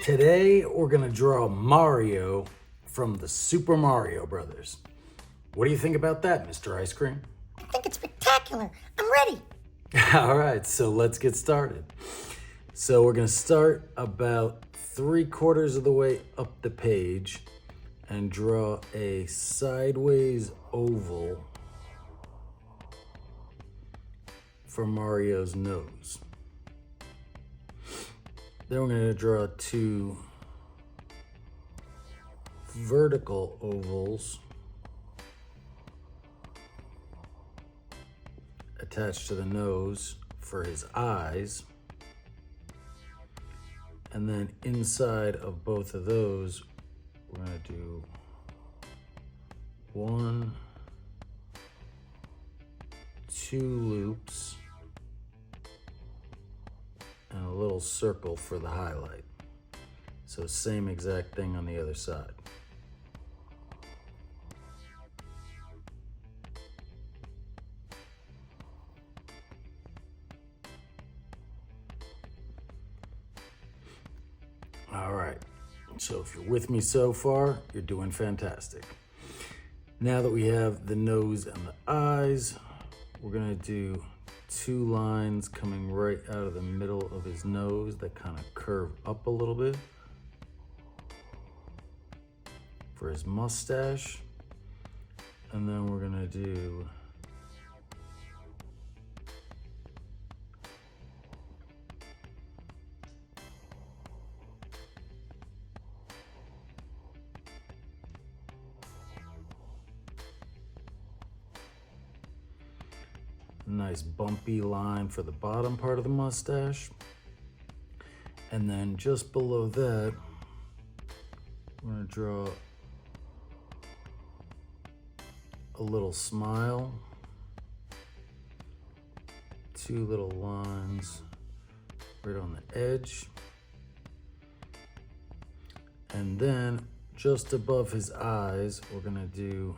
Today we're gonna draw Mario from the Super Mario Brothers. What do you think about that, Mr. Ice Cream? I think it's spectacular. I'm ready. All right, so let's get started. So we're gonna start about 3/4 of the way up the page and draw a sideways oval for Mario's nose. Then we're gonna draw 2 vertical ovals attached to the nose for his eyes. And then inside of both of those, we're gonna do 1, 2 loops and a little circle for the highlight. So same exact thing on the other side. All right, so if you're with me so far, you're doing fantastic. Now that we have the nose and the eyes, we're gonna do 2 lines coming right out of the middle of his nose that kind of curve up a little bit for his mustache. And then we're gonna do nice bumpy line for the bottom part of the mustache. And then just below that, we're gonna draw a little smile, 2 little lines right on the edge. And then just above his eyes, we're gonna do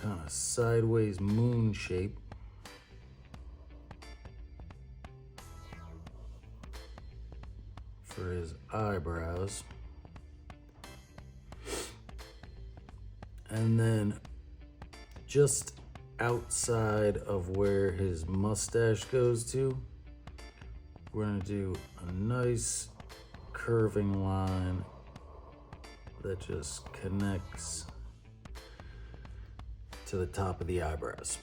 kind of sideways moon shape for his eyebrows. And then just outside of where his mustache goes to, we're gonna do a nice curving line that just connects to the top of the eyebrows.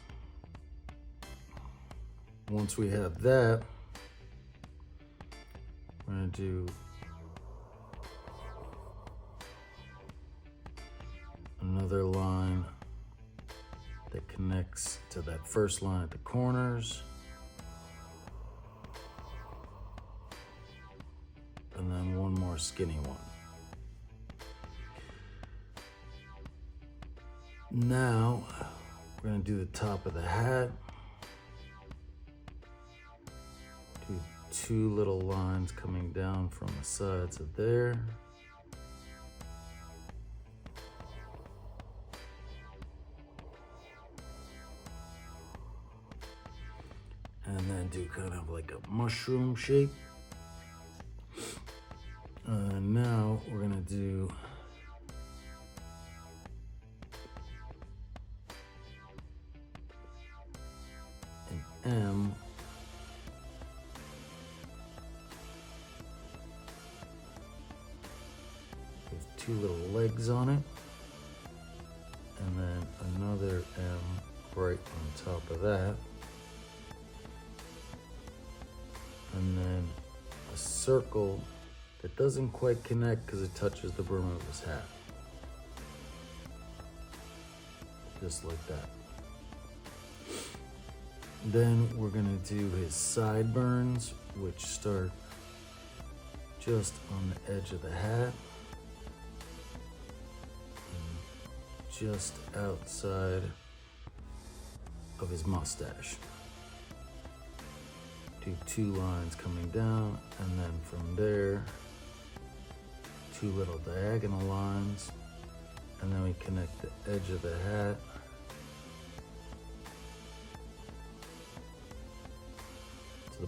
Once we have that, we're gonna do another line that connects to that first line at the corners. And then one more skinny one. Now, we're gonna do the top of the hat. Do 2 little lines coming down from the sides of there. And then do kind of like a mushroom shape. Now we're gonna do an M with 2 little legs on it, and then another M right on top of that, and then a circle that doesn't quite connect because it touches the brim of his hat. Just like that. Then we're gonna do his sideburns, which start just on the edge of the hat, and just outside of his mustache. Do 2 lines coming down, and then from there, 2 little diagonal lines, and then we connect the edge of the hat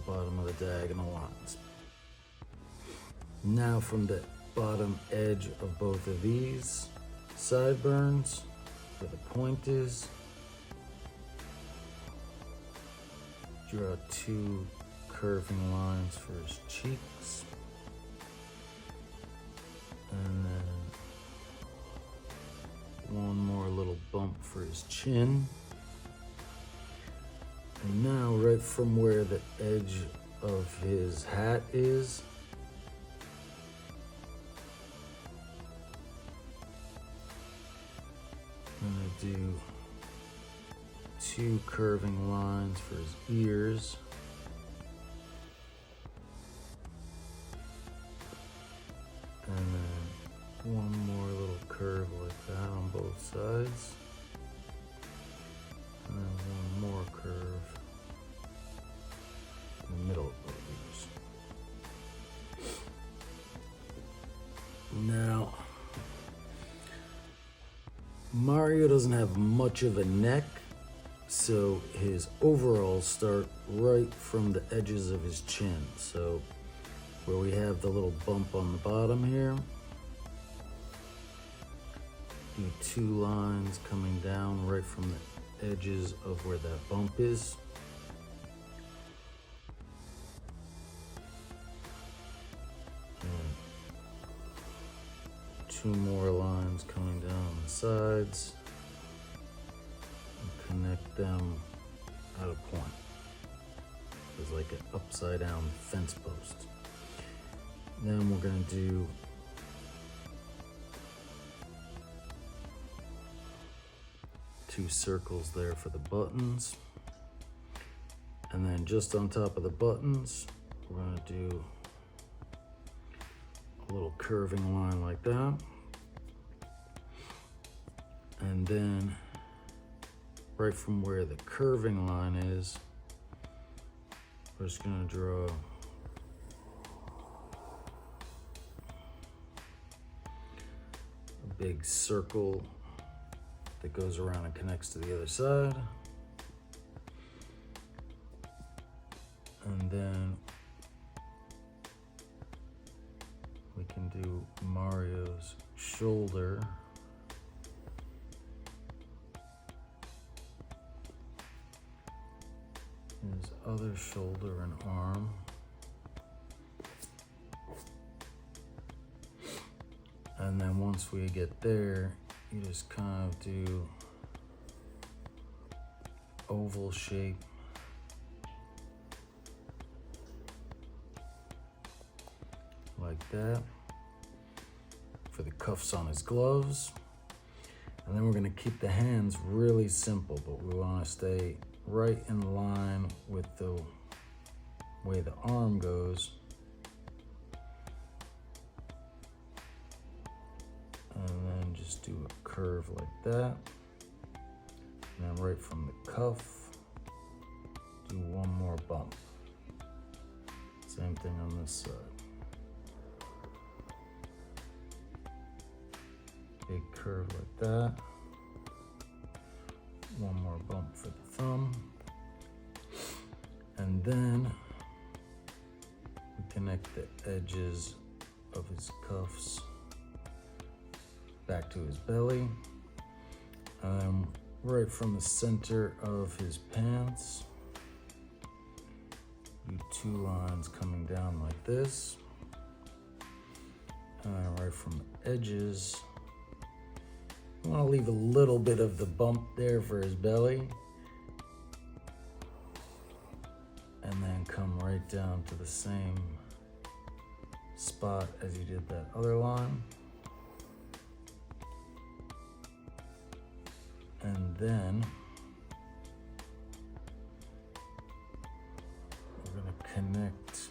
bottom of the diagonal lines. Now from the bottom edge of both of these sideburns, where the point is, draw 2 curving lines for his cheeks. And then one more little bump for his chin. And now right from where the edge of his hat is, I'm gonna do 2 curving lines for his ears. And then one more little curve like that on both sides. And then one more curve in the middle of both ears. Now, Mario doesn't have much of a neck, so his overalls start right from the edges of his chin. So where we have the little bump on the bottom here, do 2 lines coming down right from the edges of where that bump is. And 2 more lines coming down the sides and connect them at a point. It's like an upside down fence post. Then we're going to do two circles there for the buttons. And then just on top of the buttons, we're going to do a little curving line like that. And then right from where the curving line is, we're just going to draw a big circle that goes around and connects to the other side. And then we can do Mario's shoulder. His other shoulder and arm. And then once we get there, you just kind of do oval shape. Like that. For the cuffs on his gloves. And then we're going to keep the hands really simple, but we want to stay right in line with the way the arm goes. And then just do a curve like that. And then right from the cuff, do one more bump. Same thing on this side. Big curve like that. One more bump for the thumb. And then we connect the edges of his cuffs back to his belly. Right from the center of his pants, do two lines coming down like this. And right from the edges, I want to leave a little bit of the bump there for his belly. And then come right down to the same spot as you did that other line. And then we're going to connect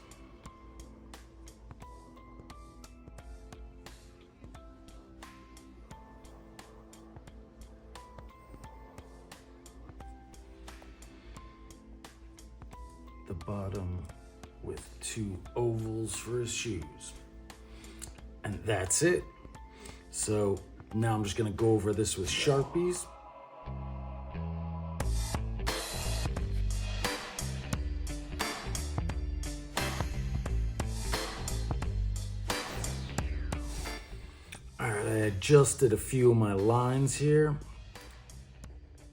the bottom with two ovals for his shoes. And that's it. So now I'm just going to go over this with Sharpies. adjusted a few of my lines here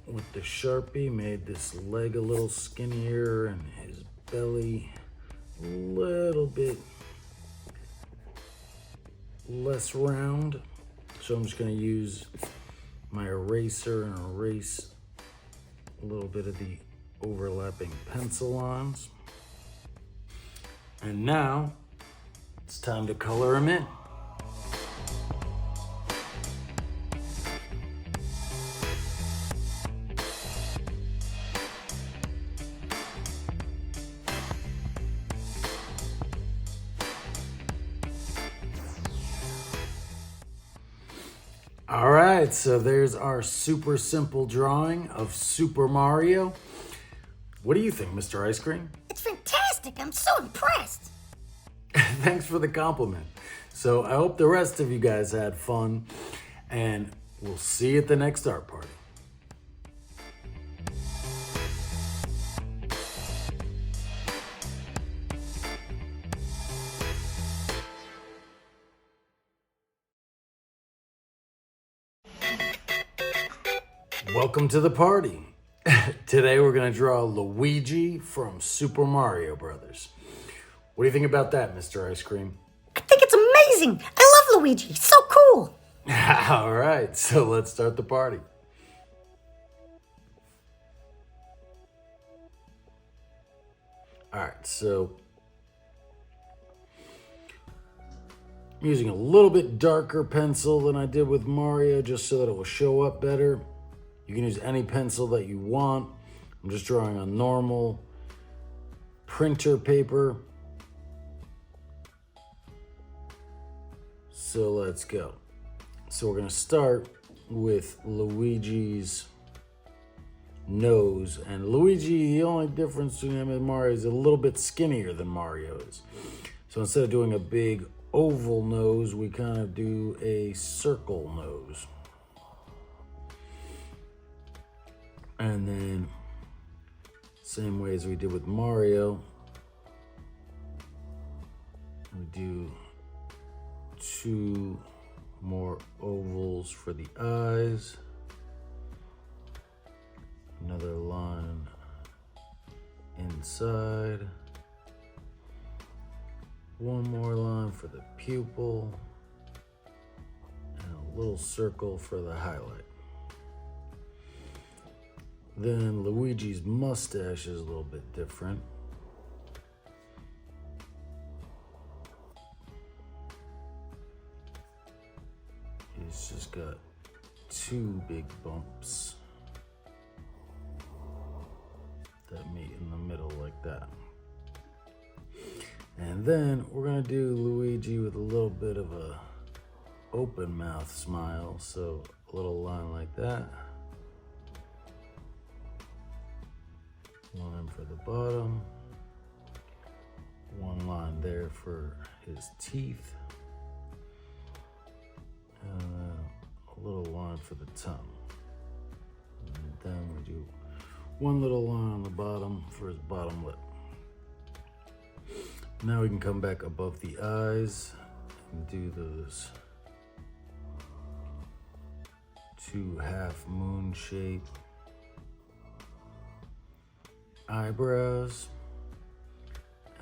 with the Sharpie, made this leg a little skinnier and his belly a little bit less round. So I'm just going to use my eraser and erase a little bit of the overlapping pencil lines. And now it's time to color him in. All right, so there's our super simple drawing of Super Mario. What do you think, Mr. Ice Cream? It's fantastic. I'm so impressed. Thanks for the compliment. So I hope the rest of you guys had fun, and we'll see you at the next art party. Welcome to the party. Today we're going to draw Luigi from Super Mario Brothers. What do you think about that, Mr. Ice Cream? I think it's amazing. I love Luigi. He's so cool. All right, so let's start the party. All right, so I'm using a little bit darker pencil than I did with Mario just so that it will show up better. You can use any pencil that you want. I'm just drawing on normal printer paper. So let's go. So we're gonna start with Luigi's nose. And Luigi, the only difference between him and Mario is a little bit skinnier than Mario is. So instead of doing a big oval nose, we kind of do a circle nose. And then, same way as we did with Mario, we do 2 more ovals for the eyes. Another line inside. 1 more line for the pupil. And a little circle for the highlight. Then Luigi's mustache is a little bit different. He's just got 2 big bumps that meet in the middle like that. And then we're gonna do Luigi with a little bit of a open mouth smile. So a little line like that. Line for the bottom, 1 line there for his teeth, and then a little line for the tongue. And then we do 1 little line on the bottom for his bottom lip. Now we can come back above the eyes and do those 2 half moon shape eyebrows,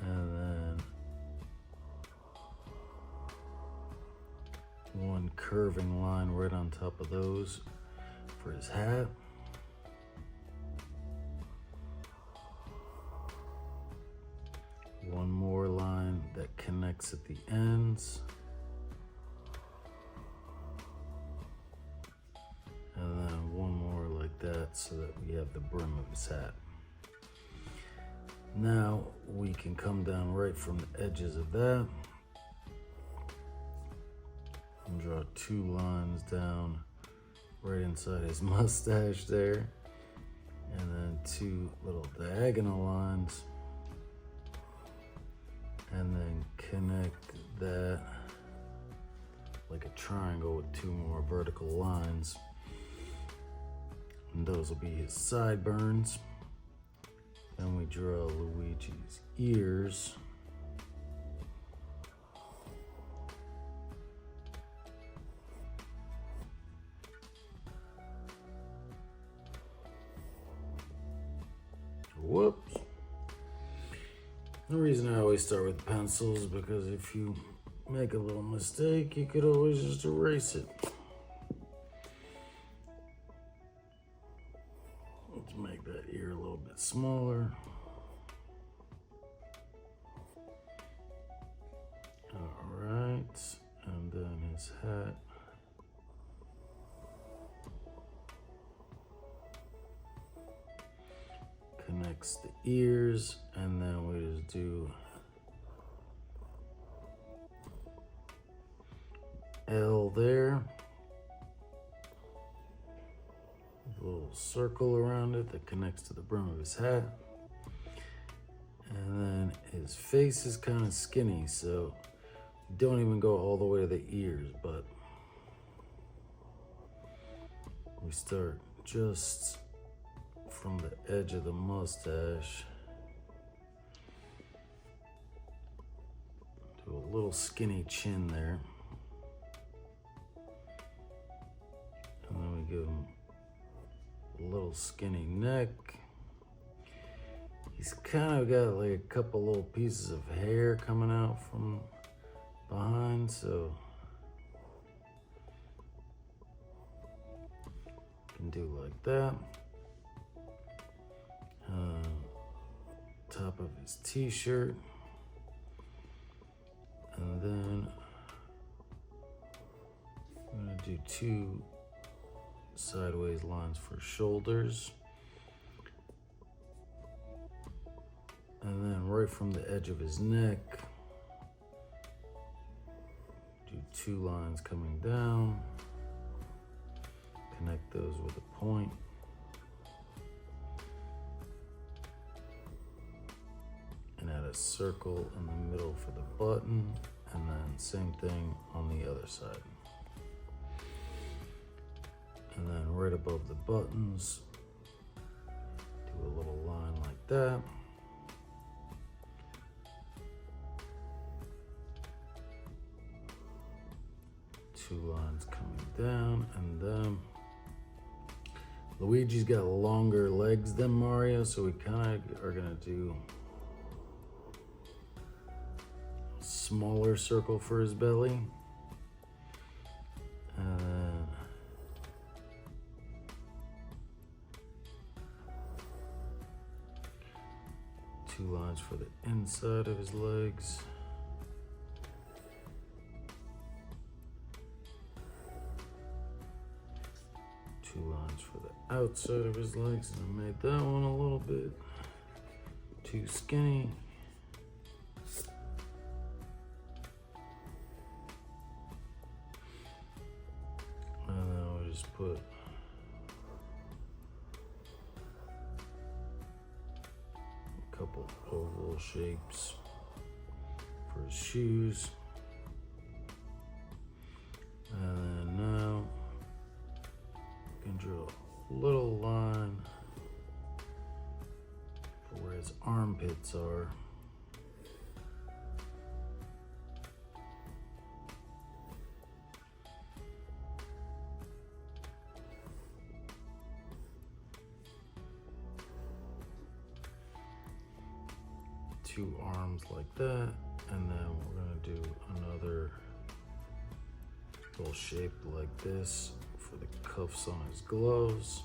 and then 1 curving line right on top of those for his hat. One more line that connects at the ends. And then 1 more like that so that we have the brim of his hat. Now we can come down right from the edges of that and draw 2 lines down right inside his mustache there, and then 2 little diagonal lines, and then connect that like a triangle with 2 more vertical lines, and those will be his sideburns. Then we draw Luigi's ears. Whoops. The reason I always start with pencils is because if you make a little mistake, you could always just erase it. Let's make that ear a little bit smaller. All right, and then his hat. Connects the ears, and then we just do L there. A little circle around it that connects to the brim of his hat. And then his face is kind of skinny, so you don't even go all the way to the ears, but we start just from the edge of the mustache to a little skinny chin there. And then we give him a little skinny neck. He's kind of got like a couple little pieces of hair coming out from behind, so you can do like that. Top of his t-shirt, and then I'm gonna do 2 sideways lines for shoulders, and then right from the edge of his neck, do 2 lines coming down, connect those with a point. And add a circle in the middle for the button, and then same thing on the other side. And then right above the buttons, do a little line like that. Two lines coming down, and then Luigi's got longer legs than Mario, so we kind of are gonna do smaller circle for his belly, and then two lines for the inside of his legs, two lines for the outside of his legs, and I made that one a little bit too skinny. Put a couple oval shapes for his shoes, and then now you can draw a little line for where his armpits are. Two arms like that, and then we're gonna do another little shape like this for the cuffs on his gloves.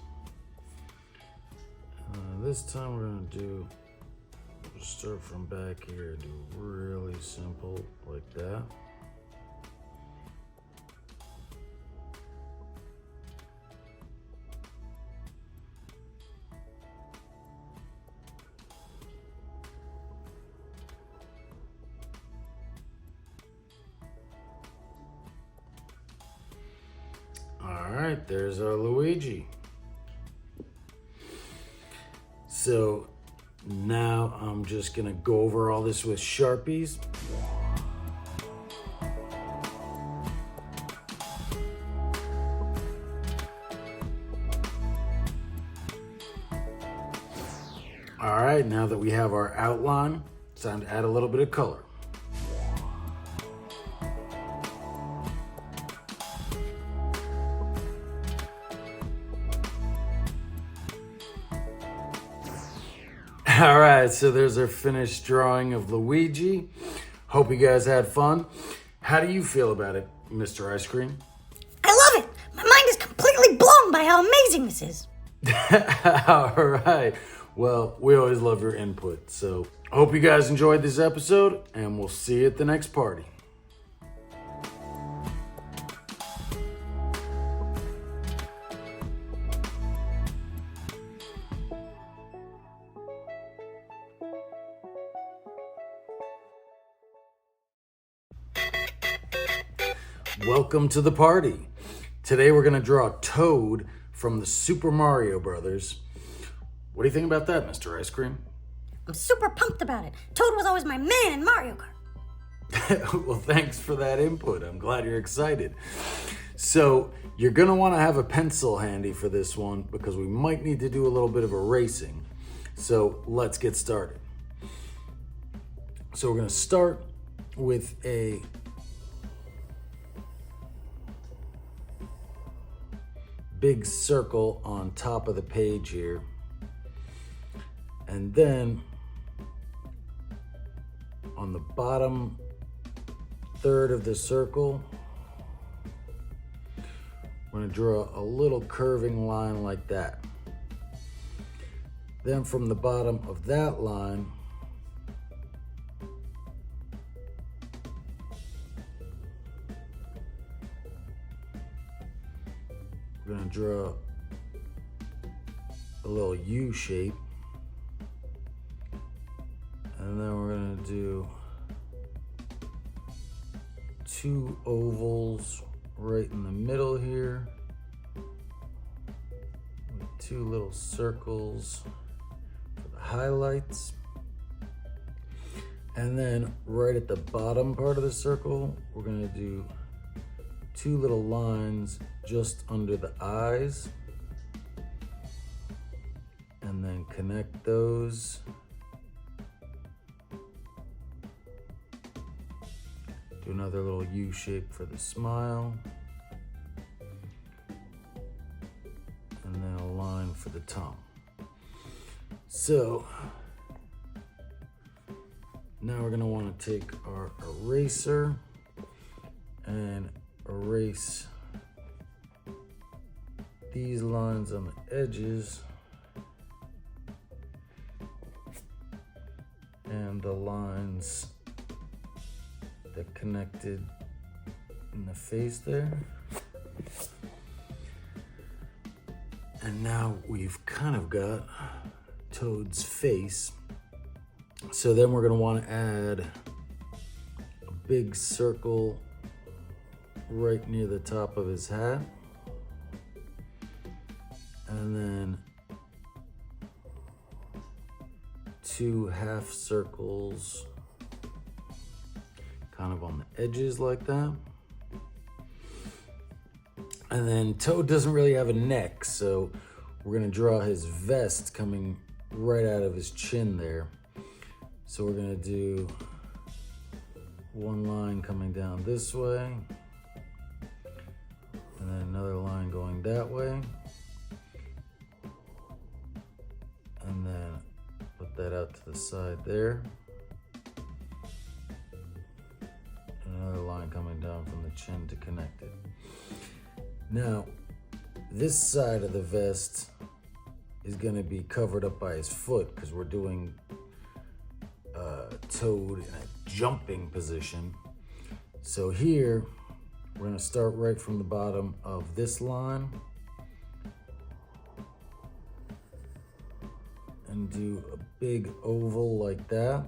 This time we're gonna we'll start from back here and do really simple like that. All right, there's our Luigi. So now I'm just gonna go over all this with Sharpies. All right, now that we have our outline, it's time to add a little bit of color. All right, so there's our finished drawing of Luigi. Hope you guys had fun. How do you feel about it, Mr. Ice Cream? I love it. My mind is completely blown by how amazing this is. All right. Well, we always love your input. So, hope you guys enjoyed this episode, and we'll see you at the next party. Welcome to the party. Today we're going to draw Toad from the Super Mario Brothers. What do you think about that, Mr. Ice Cream? I'm super pumped about it. Toad was always my man in Mario Kart. Well, thanks for that input. I'm glad you're excited. So, you're going to want to have a pencil handy for this one because we might need to do a little bit of erasing. So, let's get started. So, we're going to start with a big circle on top of the page here. And then on the bottom third of the circle, we're going to draw a little curving line like that. Then from the bottom of that line, we're going to draw a little U shape. And then we're going to do two ovals right in the middle here, with two little circles for the highlights. And then right at the bottom part of the circle, we're going to do two little lines just under the eyes, and then connect those. Do another little U shape for the smile. And then a line for the tongue. So, now we're gonna wanna take our eraser and erase these lines on the edges and the lines that connected in the face there. And now we've kind of got Toad's face. So then we're gonna wanna add a big circle right near the top of his hat. And then two half circles kind of on the edges like that. And then Toad doesn't really have a neck, so we're gonna draw his vest coming right out of his chin there. So we're gonna do one line coming down this way, and then another line going that way. And then put that out to the side there. Another line coming down from the chin to connect it. Now, this side of the vest is going to be covered up by his foot because we're doing Toad in a jumping position. So here, we're going to start right from the bottom of this line and do a big oval like that.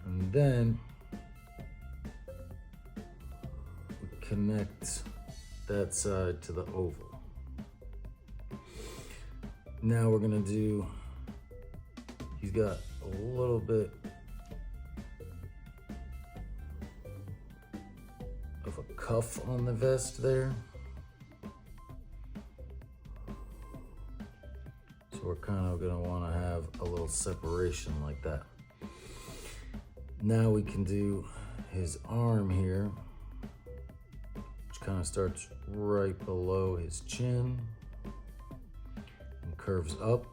And then we connect that side to the oval. Now we're gonna do, he's got a little bit of a cuff on the vest there. So we're kind of gonna wanna have a little separation like that. Now we can do his arm here, which kind of starts right below his chin and curves up.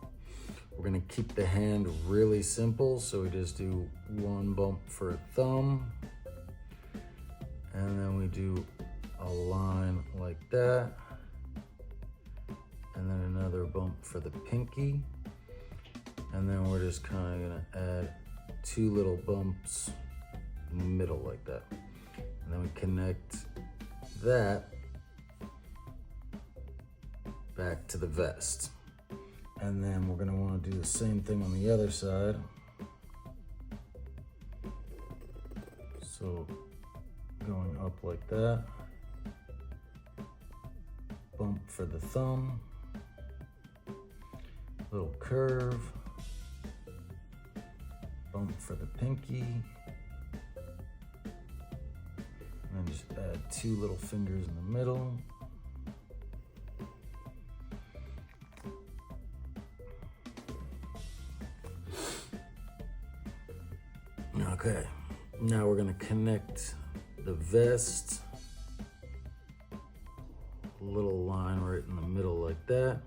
We're gonna keep the hand really simple, so we just do one bump for a thumb, and then we do a line like that, and then another bump for the pinky, and then we're just kind of gonna add 2 little bumps in the middle like that. And then we connect that back to the vest. And then we're gonna wanna do the same thing on the other side. So going up like that, bump for the thumb, little curve, bump for the pinky, and then just add 2 little fingers in the middle. Okay, now we're gonna connect the vest, a little line right in the middle like that.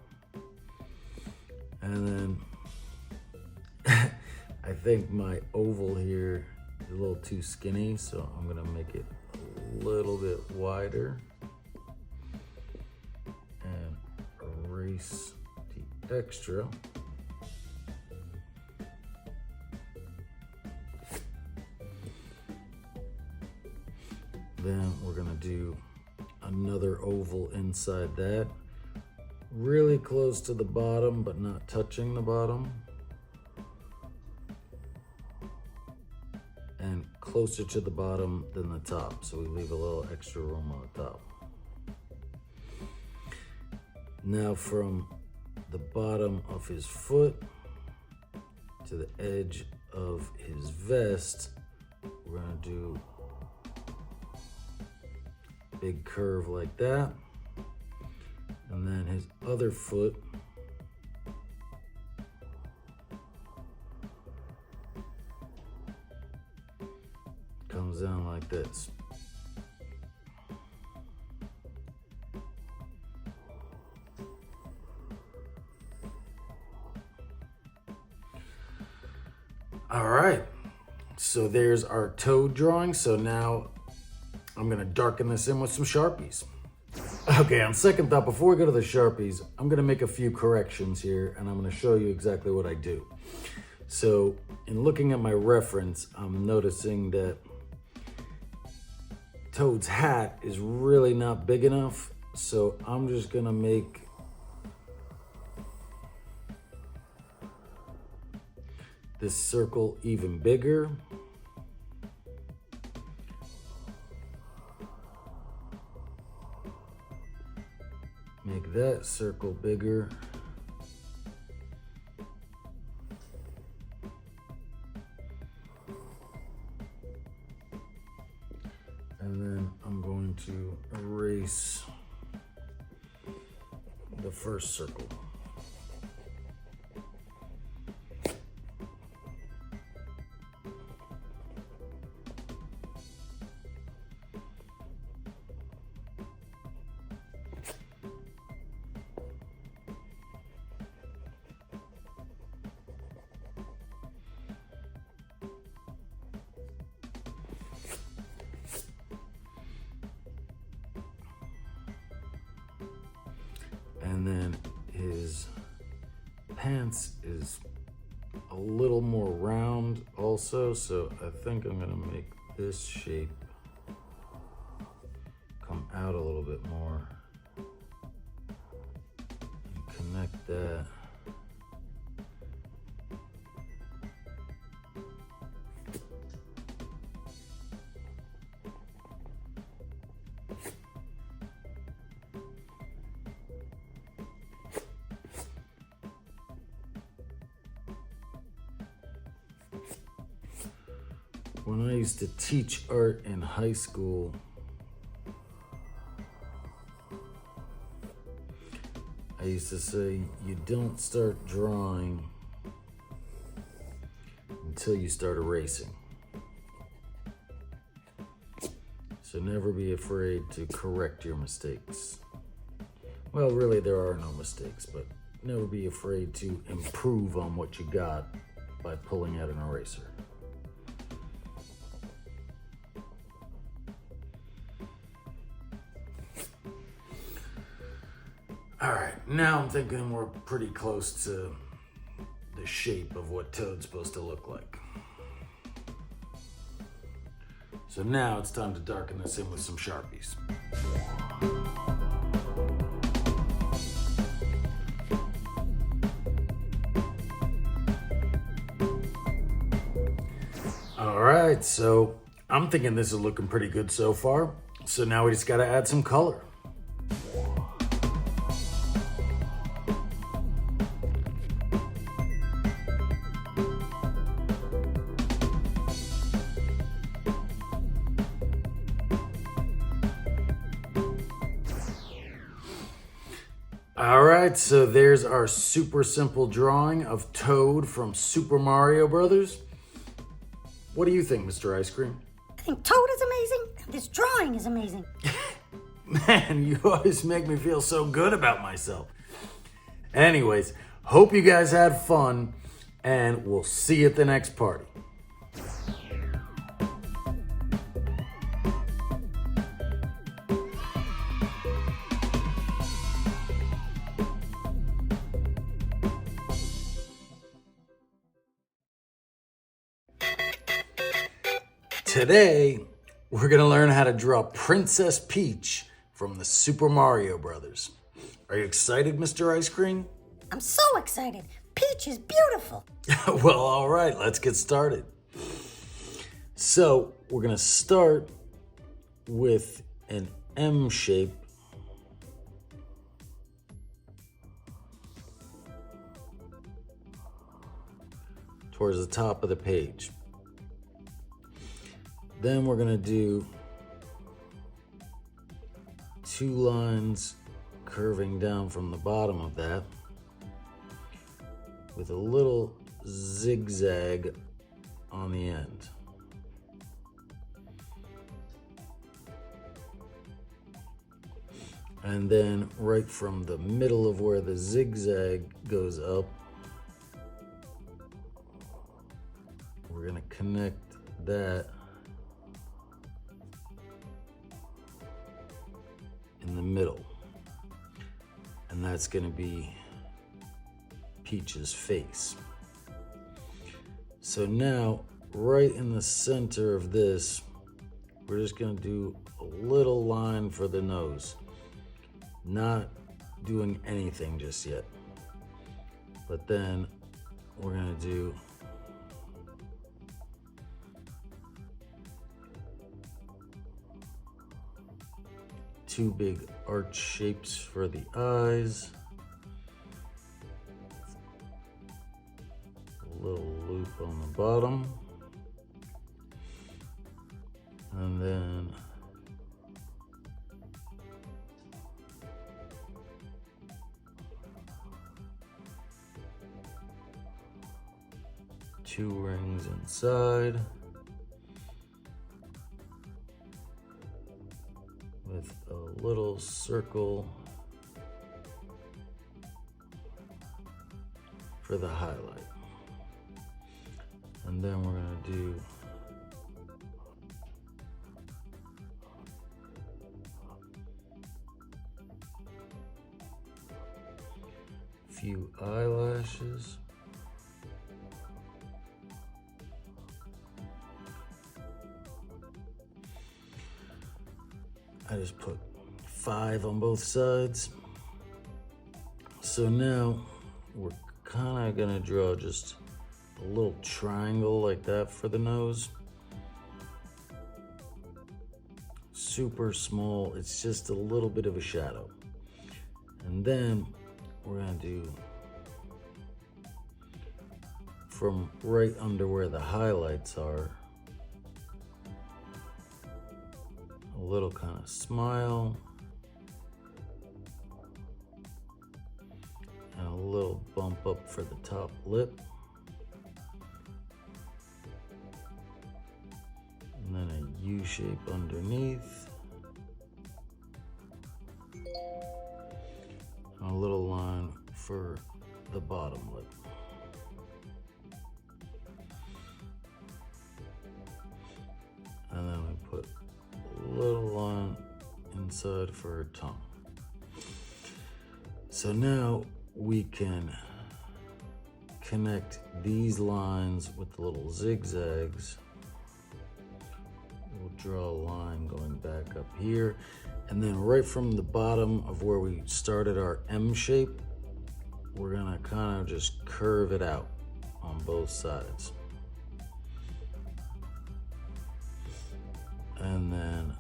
And then I think my oval here is a little too skinny, so I'm gonna make it a little bit wider and erase the extra. Then we're gonna do another oval inside that, really close to the bottom, but not touching the bottom. And closer to the bottom than the top, so we leave a little extra room on the top. Now from the bottom of his foot to the edge of his vest, we're gonna do big curve like that, and then his other foot comes down like this. All right, so there's our toad drawing. So now I'm gonna darken this in with some Sharpies. Okay, on second thought, before we go to the Sharpies, I'm gonna make a few corrections here, and I'm gonna show you exactly what I do. So in looking at my reference, I'm noticing that Toad's hat is really not big enough, so I'm just gonna make this circle even bigger. Make that circle bigger. And then I'm going to erase the first circle. And then his pants is a little more round also, so I think I'm gonna make this shape come out a little bit more and connect that. When I used to teach art in high school, I used to say, you don't start drawing until you start erasing. So never be afraid to correct your mistakes. Well, really, there are no mistakes, but never be afraid to improve on what you got by pulling out an eraser. All right, now I'm thinking we're pretty close to the shape of what Toad's supposed to look like. So now it's time to darken this in with some Sharpies. All right, so I'm thinking this is looking pretty good so far. So now we just gotta add some color. All right, so there's our super simple drawing of Toad from Super Mario Brothers. What do you think, Mr. Ice Cream? I think Toad is amazing, and this drawing is amazing. Man, you always make me feel so good about myself. Anyways, hope you guys had fun, and we'll see you at the next party. Today, we're gonna learn how to draw Princess Peach from the Super Mario Brothers. Are you excited, Mr. Ice Cream? I'm so excited. Peach is beautiful. Well, all right, let's get started. So, we're gonna start with an M shape towards the top of the page. Then we're gonna do 2 lines curving down from the bottom of that with a little zigzag on the end. And then right from the middle of where the zigzag goes up, we're gonna connect that in the middle, and that's going to be Peach's face. So now, right in the center of this, we're just going to do a little line for the nose, not doing anything just yet, but then we're going to do two big arch shapes for the eyes. A little loop on the bottom. And then two rings inside. With a little circle for the highlight. And then we're going to do a few eyelashes. I just put 5 on both sides. So now we're kind of gonna draw just a little triangle like that for the nose. Super small, it's just a little bit of a shadow. And then we're gonna do from right under where the highlights are, a little kind of smile and a little bump up for the top lip, and then a U shape underneath, and a little line for the bottom lip. And then we put a little line inside for her tongue. So now we can connect these lines with the little zigzags. We'll draw a line going back up here. And then right from the bottom of where we started our M shape, we're gonna kind of just curve it out on both sides. And then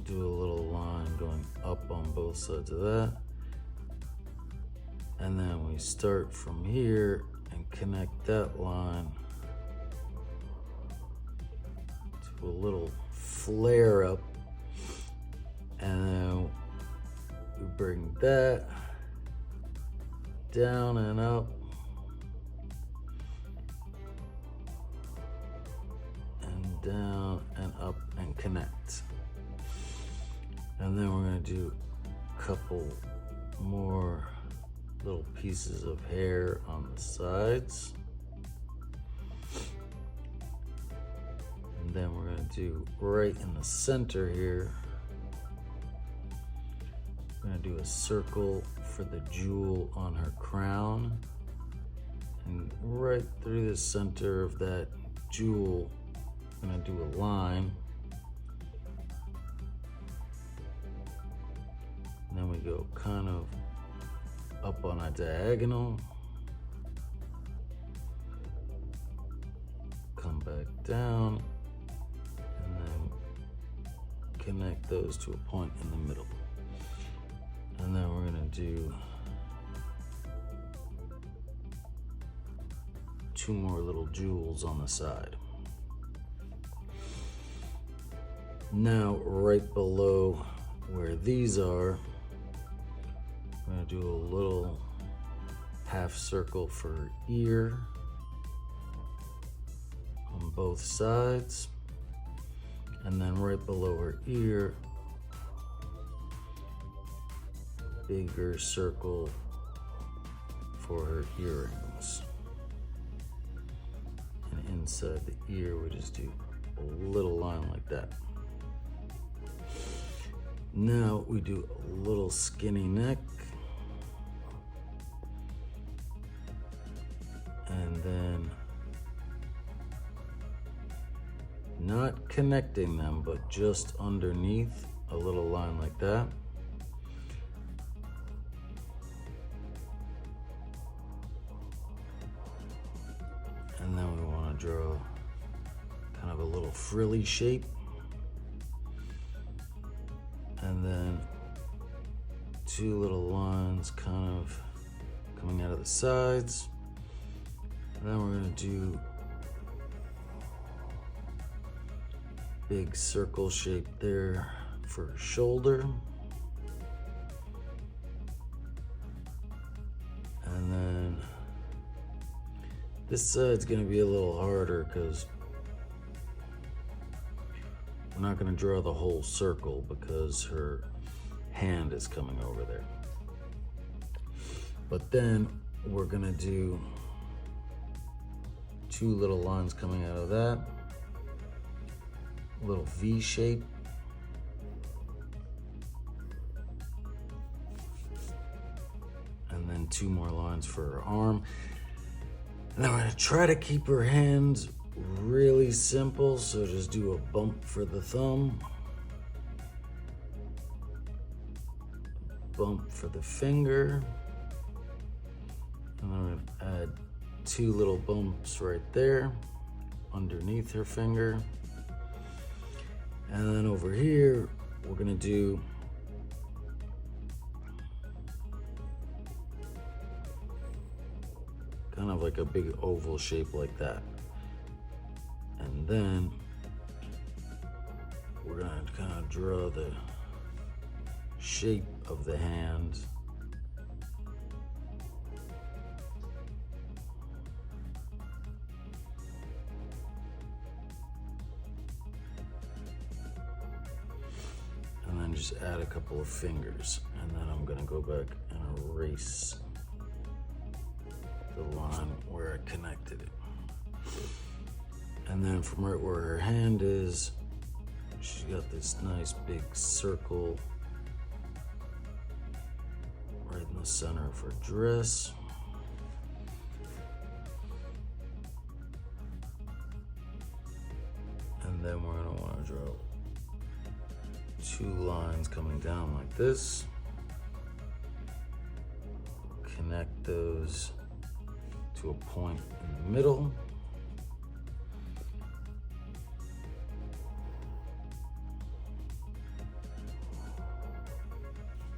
do a little line going up on both sides of that. And then we start from here and connect that line to a little flare up. And then we bring that down and up. And down and up and connect. And then we're gonna do a couple more little pieces of hair on the sides. And then we're gonna do right in the center here, we're gonna do a circle for the jewel on her crown. And right through the center of that jewel, I'm gonna do a line. And then we go kind of up on a diagonal, come back down, and then connect those to a point in the middle. And then we're gonna do 2 more little jewels on the side. Now, right below where these are, I'm gonna do a little half circle for her ear on both sides. And then right below her ear, bigger circle for her earrings. And inside the ear, we just do a little line like that. Now we do a little skinny neck. And then not connecting them, but just underneath, a little line like that. And then we want to draw kind of a little frilly shape. And then 2 little lines kind of coming out of the sides. And then we're going to do big circle shape there for her shoulder. And then this side's going to be a little harder because we're not going to draw the whole circle because her hand is coming over there. But then we're going to do 2 little lines coming out of that, a little V shape, and then 2 more lines for her arm. And then we're gonna try to keep her hands really simple, so just do a bump for the thumb, bump for the finger, and then we're gonna add 2 little bumps right there underneath her finger. And then over here, we're gonna do kind of like a big oval shape like that. And then we're gonna kind of draw the shape of the hand. And then just add a couple of fingers. And then I'm gonna go back and erase the line where I connected it. And then from right where her hand is, she's got this nice big circle right in the center of her dress. And then we're gonna wanna draw 2 lines coming down like this. Connect those to a point in the middle.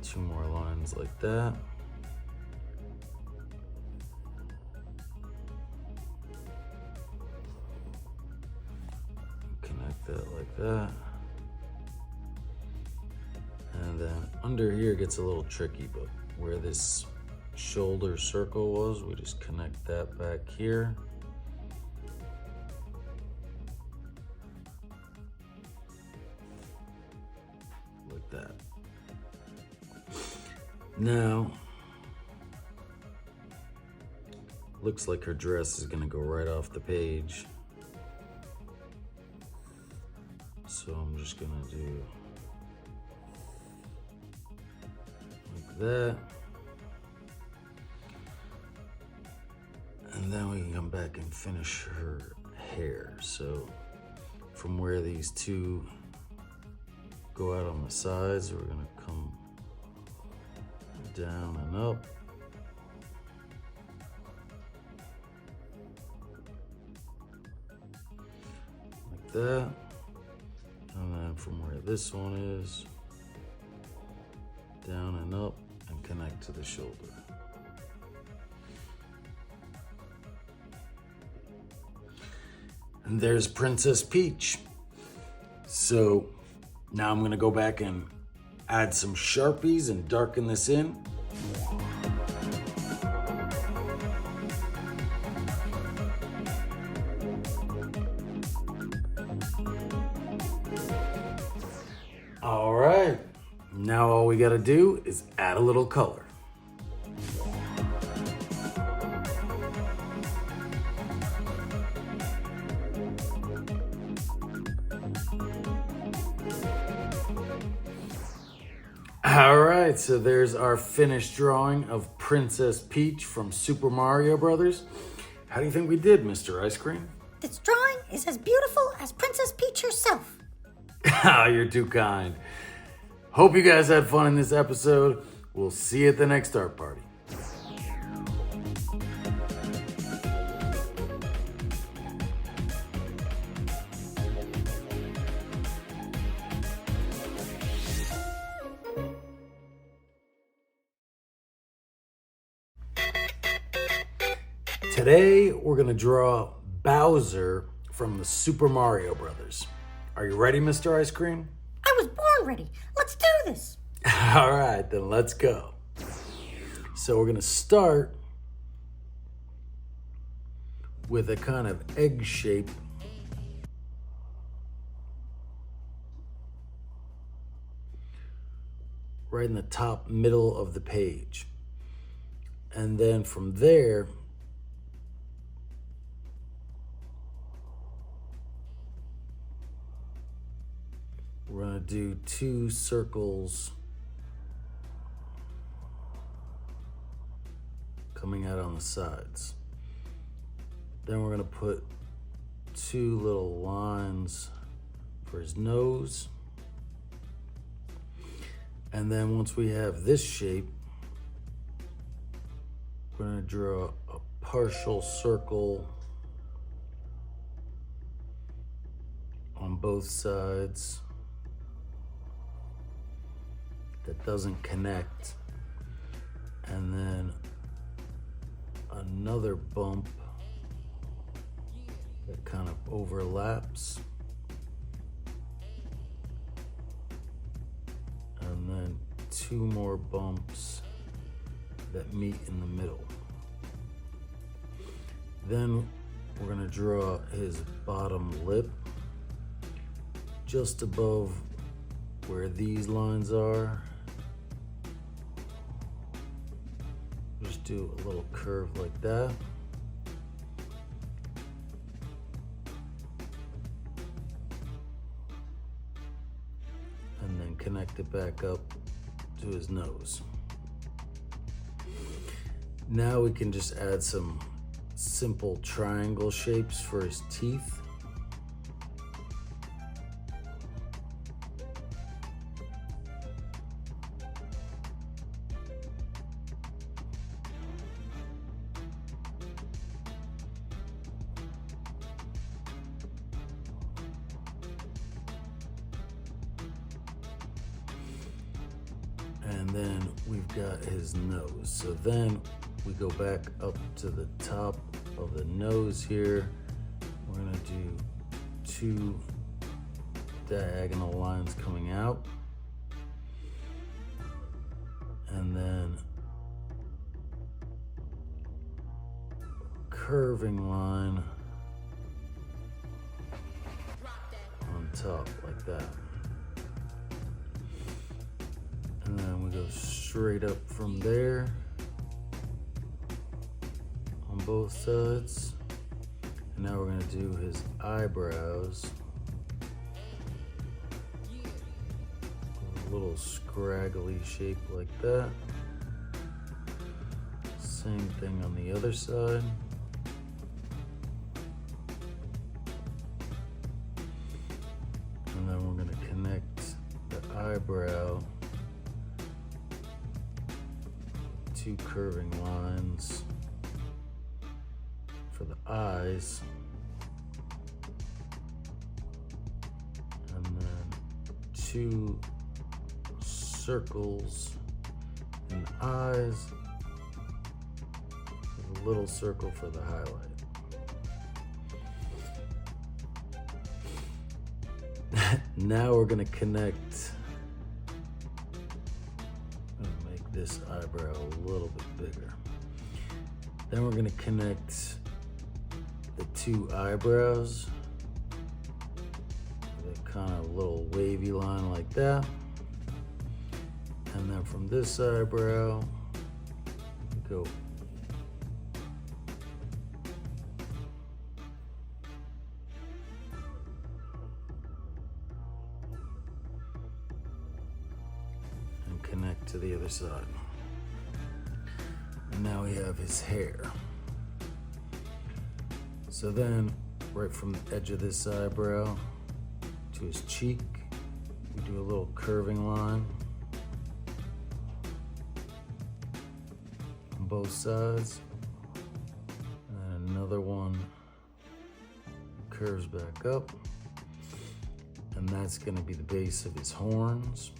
Two more lines like that. Connect that like that. And then under here gets a little tricky, but where this shoulder circle was, we just connect that back here. Like that. Now, looks like her dress is gonna go right off the page. So I'm just gonna do like that. And then we can come back and finish her hair. So from where these two go out on the sides, we're gonna come down and up. Like that. And then from where this one is, down and up and connect to the shoulder. And there's Princess Peach. So now I'm gonna go back and add some Sharpies and darken this in. All right, now all we gotta do is add a little color. All right, so there's our finished drawing of Princess Peach from Super Mario Brothers. How do you think we did, Mr. Ice Cream? This drawing is as beautiful as Princess Peach herself. Ah, you're too kind. Hope you guys had fun in this episode. We'll see you at the next art party. Today, we're gonna draw Bowser from the Super Mario Brothers. Are you ready, Mr. Ice Cream? I was born ready. Let's do this. All right, then let's go. So we're gonna start with a kind of egg shape right in the top middle of the page. And then from there, we're gonna do 2 circles coming out on the sides. Then we're gonna put 2 little lines for his nose. And then once we have this shape, we're gonna draw a partial circle on both sides that doesn't connect, and then another bump that kind of overlaps, and then 2 more bumps that meet in the middle. Then we're gonna draw his bottom lip just above where these lines are. Just do a little curve like that. connect it back up to his nose. Now we can just add some simple triangle shapes for his teeth. And then we've got his nose. So then we go back up to the top of the nose here. We're gonna do 2 diagonal lines coming out. And then curving line on top like that. And then we go straight up from there on both sides. And now we're gonna do his eyebrows. A little scraggly shape like that. Same thing on the other side. And then we're gonna connect the eyebrow, 2 curving lines for the eyes, and then 2 circles in the eyes with a little circle for the highlight. Now we're gonna connect. I'm gonna make this eyebrow a little bit bigger. Then we're gonna connect the 2 eyebrows with a kind of little wavy line like that. And then from this eyebrow, we go and connect to the other side. And now we have his hair. So then, right from the edge of this eyebrow to his cheek, we do a little curving line on both sides. And another one curves back up. And that's gonna be the base of his horns.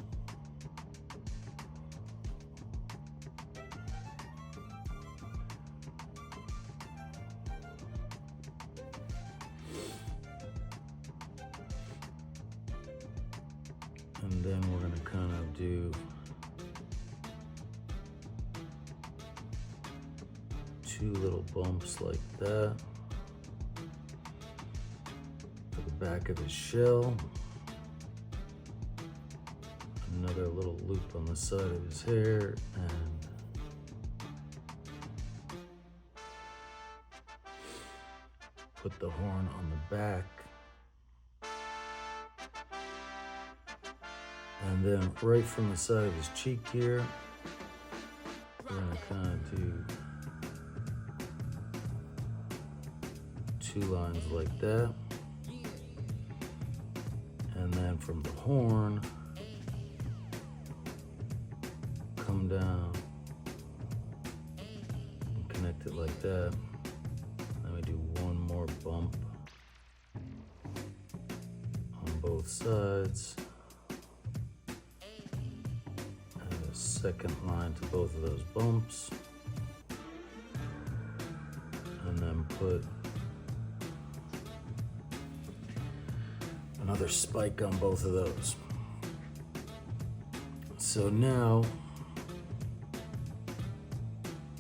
And then we're gonna kind of do 2 little bumps like that for the back of his shell. Another little loop on the side of his hair, and put the horn on the back. And then right from the side of his cheek here, we're gonna kind of do 2 lines like that. And then from the horn, come down and connect it like that. Then we do 1 more bump on both sides. Second line to both of those bumps, and then put another spike on both of those. So now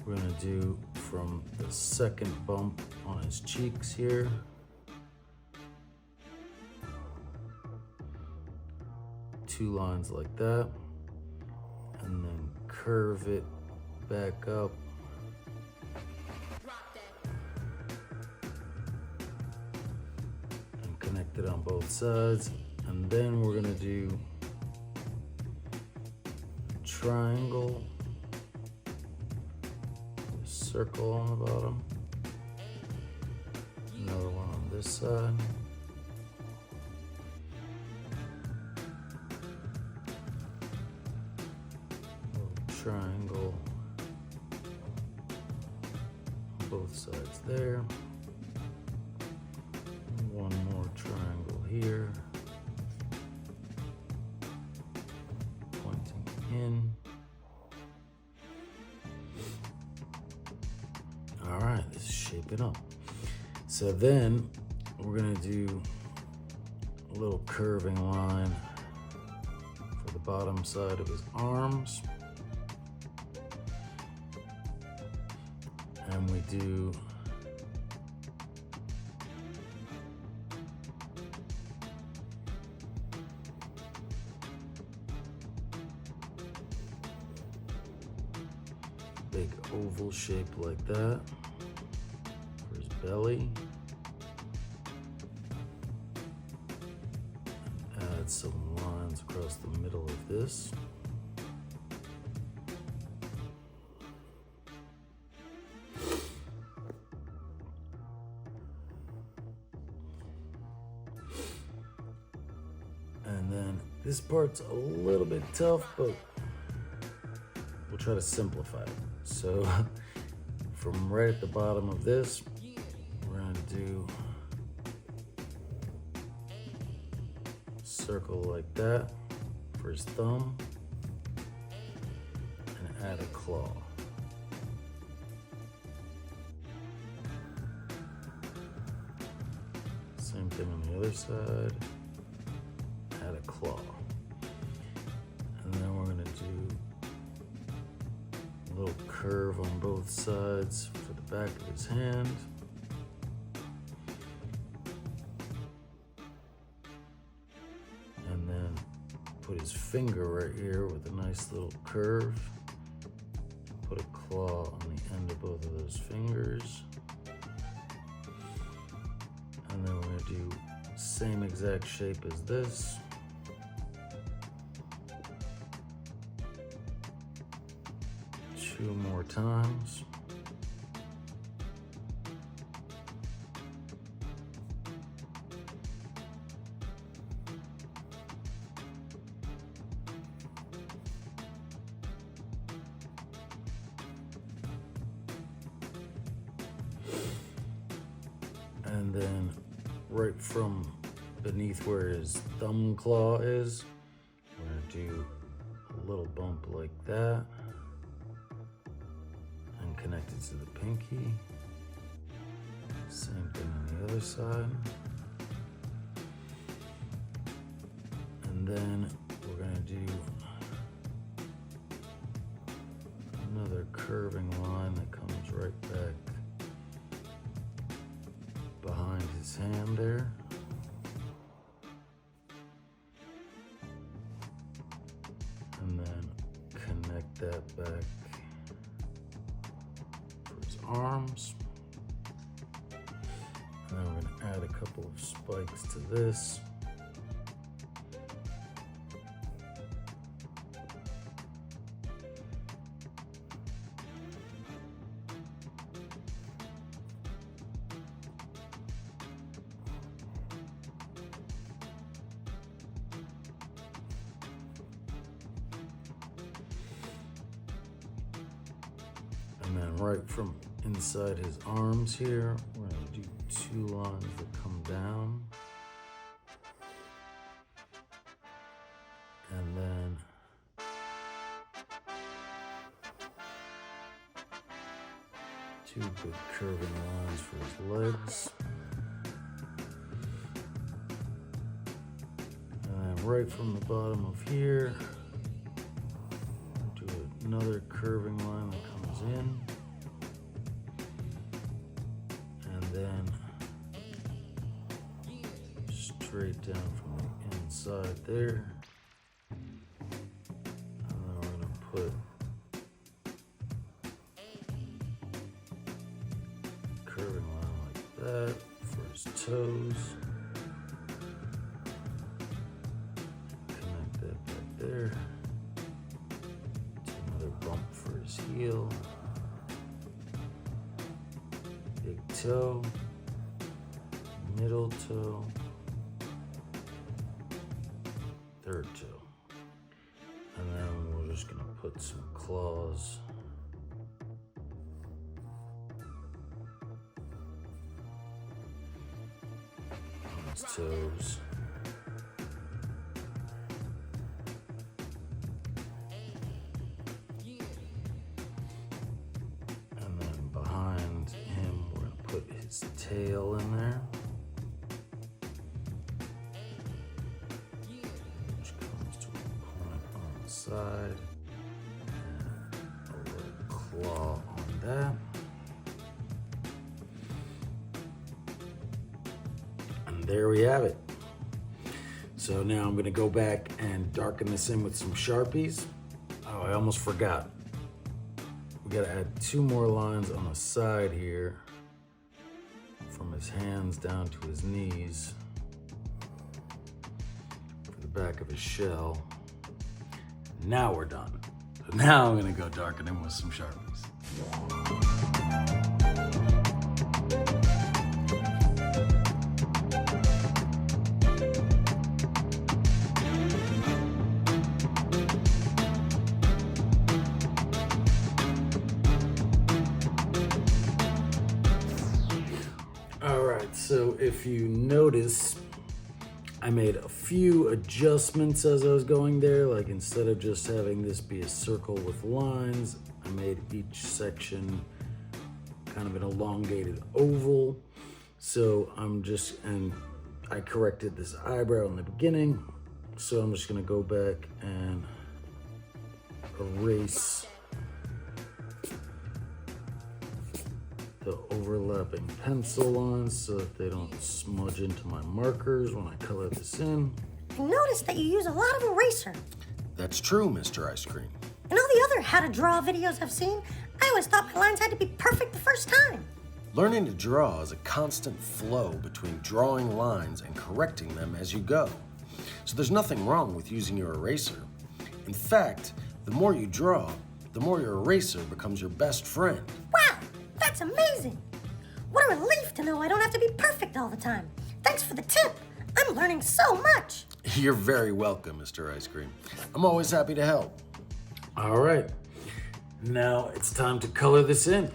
we're gonna do from the second bump on his cheeks here, 2 lines like that. And then curve it back up. And connect it on both sides. And then we're gonna do triangle, a circle on the bottom, another one on this side. Triangle on both sides there. One more triangle here, pointing in. All right, this is shaping up. So then we're gonna do a little curving line for the bottom side of his arms. And we do big oval shape like that for his belly. Add some lines across the middle of this. And then this part's a little bit tough, but we'll try to simplify it. So from right at the bottom of this, we're gonna do a circle like that for his thumb and add a claw. Same thing on the other side. Add a claw. And then we're gonna do a little curve on both sides for the back of his hand. And then put his finger right here with a nice little curve. Put a claw on the end of both of those fingers. And then we're gonna do same exact shape as this. Two more times. And then right from beneath where his thumb claw is, we're gonna do a little bump like that and connect it to the pinky. Same thing on the other side. And then we're gonna do another curving line that comes right back behind his hand there. And then connect that back for his arms. And then we're gonna add a couple of spikes to this. And then right from inside his arms here, we're gonna do two lines that come down. And then two good curving lines for his legs. And then right from the bottom of here, do another curving line that comes in. And then straight down from the inside there. And then we're gonna put a curving line like that for his toes. Connect that back there. toe, middle toe, third toe. And then we're just gonna put some claws on his toes. And then behind him, we're gonna put his tail in there. Side, a little claw on that, and there we have it. So now I'm going to go back and darken this in with some Sharpies. Oh, I almost forgot. We got to add 2 more lines on the side here, from his hands down to his knees, for the back of his shell. Now we're done. So now I'm gonna go darken him with some Sharpies. All right, so if you notice, I made a few adjustments as I was going there. Like, instead of just having this be a circle with lines, I made each section kind of an elongated oval. So and I corrected this eyebrow in the beginning. So I'm just gonna go back and erase the overlapping pencil lines so that they don't smudge into my markers when I color this in. I noticed that you use a lot of eraser. That's true, Mr. Ice Cream. In all the other how to draw videos I've seen, I always thought my lines had to be perfect the first time. Learning to draw is a constant flow between drawing lines and correcting them as you go. So there's nothing wrong with using your eraser. In fact, the more you draw, the more your eraser becomes your best friend. Wow, that's amazing. What a relief to know I don't have to be perfect all the time. Thanks for the tip. I'm learning so much. You're very welcome, Mr. Ice Cream. I'm always happy to help. All right, now it's time to color this in.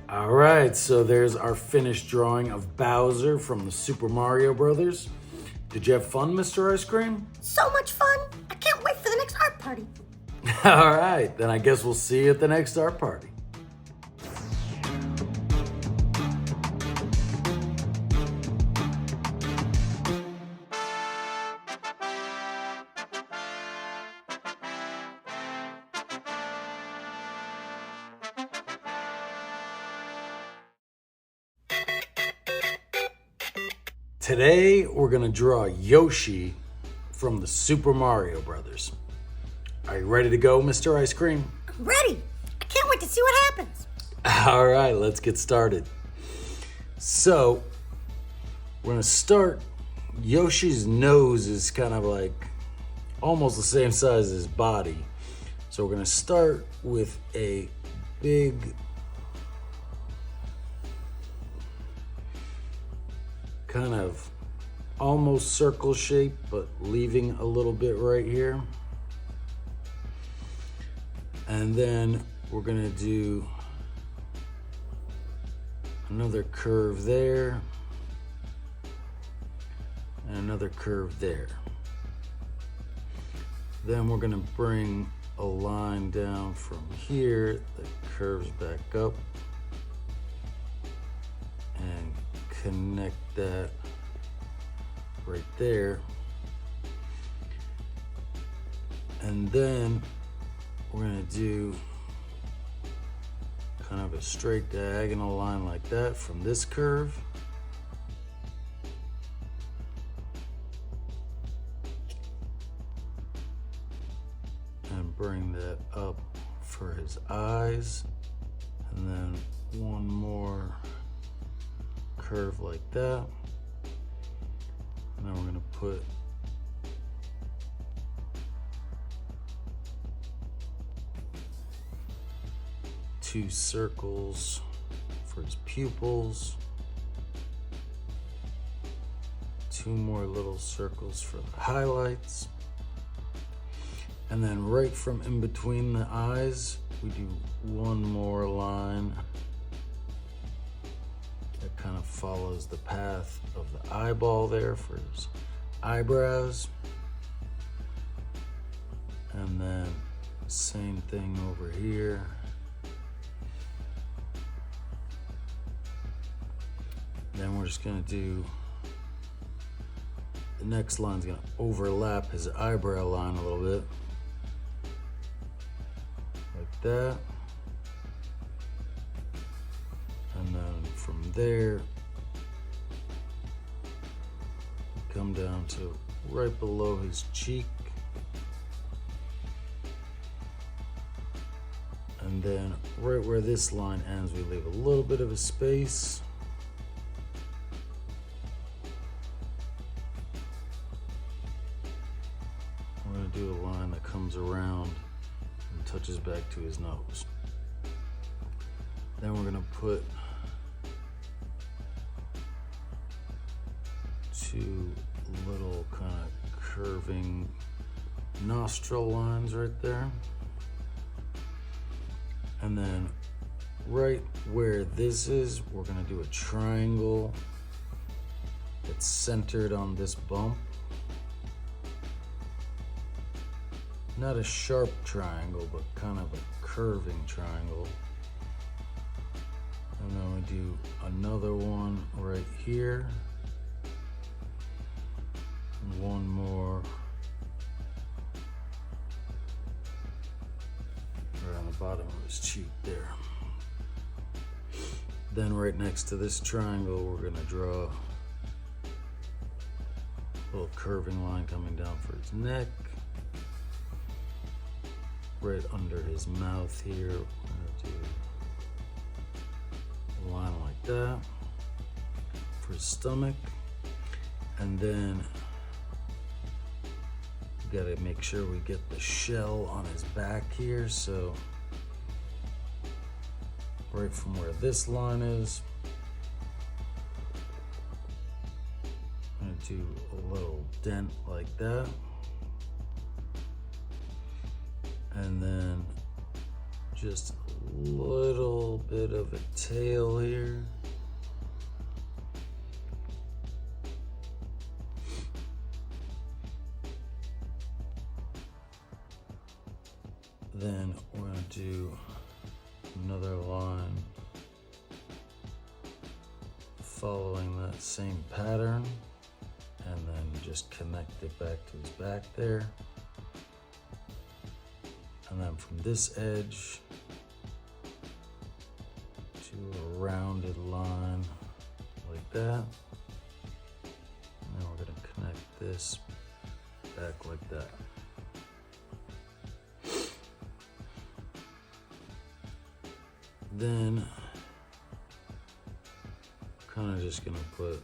All right, so there's our finished drawing of Bowser from the Super Mario Brothers. Did you have fun, Mr. Ice Cream? So much fun. I can't wait for the next art party. All right, then I guess we'll see you at the next art party. Today, we're gonna draw Yoshi from the Super Mario Brothers. Are you ready to go, Mr. Ice Cream? I'm ready. I can't wait to see what happens. All right, let's get started. So, we're gonna start. Yoshi's nose is kind of like almost the same size as his body. So we're gonna start with a big kind of almost circle shape, but leaving a little bit right here. And then we're gonna do another curve there and another curve there. Then we're gonna bring a line down from here that curves back up and connect that right there. And then we're gonna do kind of a straight diagonal line like that from this curve. And bring that up for his eyes. And then one more curve like that. And then we're gonna put two circles for his pupils, two more little circles for the highlights, and then right from in between the eyes, we do one more line that kind of follows the path of the eyeball there for his eyebrows. And then same thing over here. Then we're just gonna do, the next line's gonna overlap his eyebrow line a little bit. Like that. And then from there, come down to right below his cheek. And then right where this line ends, we leave a little bit of a space. We're gonna do a line that comes around and touches back to his nose. Then we're gonna put two little kind of curving nostril lines right there. And then right where this is, we're gonna do a triangle that's centered on this bump. Not a sharp triangle, but kind of a curving triangle. And then we do another one right here. And one more right on the bottom of his cheek there. Then right next to this triangle, we're gonna draw a little curving line coming down for his neck. Right under his mouth here, we're gonna do a line like that for his stomach. And then we gotta make sure we get the shell on his back here. So right from where this line is, I'm gonna do a little dent like that. And then just a little bit of a tail here. Then we're gonna do another line following that same pattern, and then just connect it back to his back there. And then from this edge to a rounded line like that. And then we're gonna connect this back like that. Then kind of just gonna put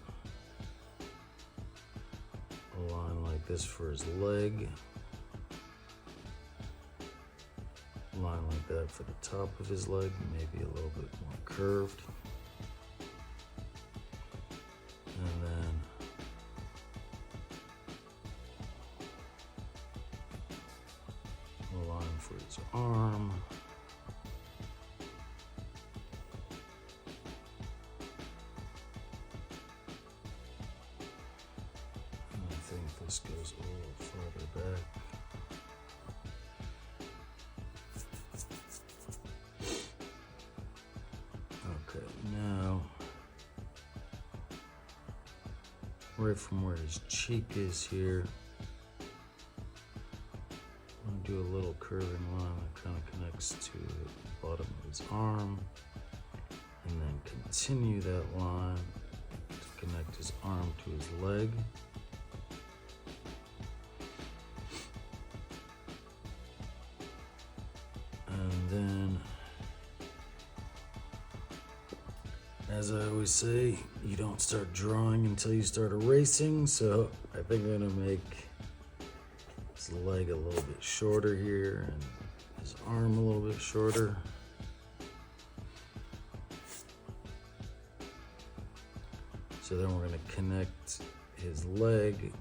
a line like this for his leg. Line like that for the top of his leg, maybe a little bit more curved. And then a line for his arm. And I think this goes a little farther back. Okay, now, right from where his cheek is here, I'm gonna do a little curving line that kind of connects to the bottom of his arm, and then continue that line to connect his arm to his leg. And then, as as I always say, you don't start drawing until you start erasing, so I think I'm gonna make his leg a little bit shorter here and his arm a little bit shorter. So then we're gonna connect his leg,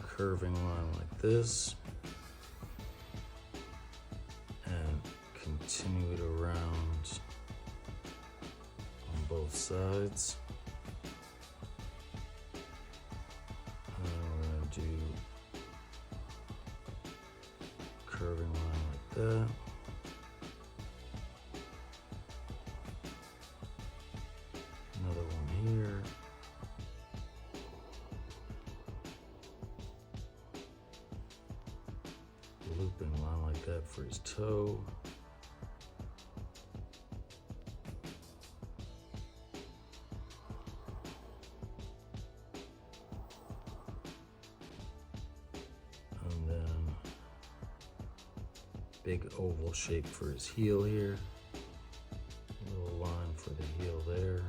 curving line like this, and continue it around on both sides. And then we're gonna do curving line like that. Another one here. Looping line like that for his toe. And then big oval shape for his heel here. A little line for the heel there.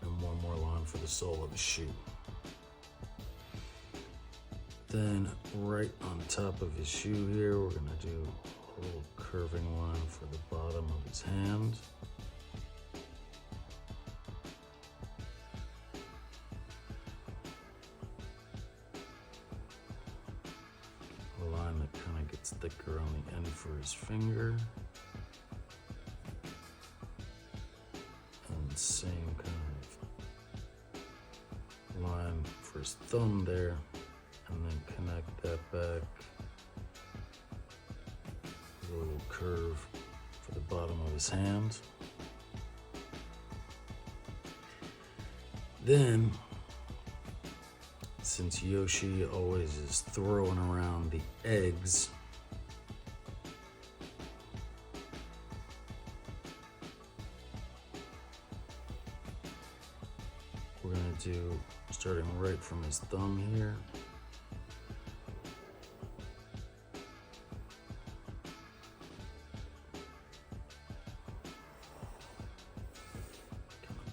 And one more line for the sole of his shoe. Then right on top of his shoe here, we're gonna do a little curving line for the bottom of his hand. A line that kind of gets thicker on the end for his finger. And same kind of line for his thumb there. And then connect that back with a little curve for the bottom of his hand. Then, since Yoshi always is throwing around the eggs, we're gonna do, starting right from his thumb here,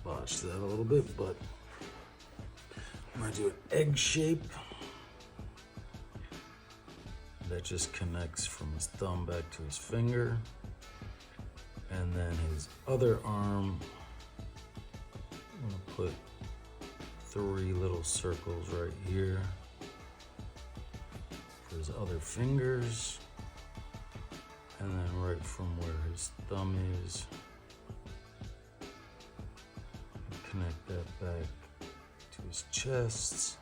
botched that a little bit, but I'm gonna do an egg shape that just connects from his thumb back to his finger, and then his other arm, I'm gonna put 3 little circles right here for his other fingers, and then right from where his thumb is, connect that back to his chest.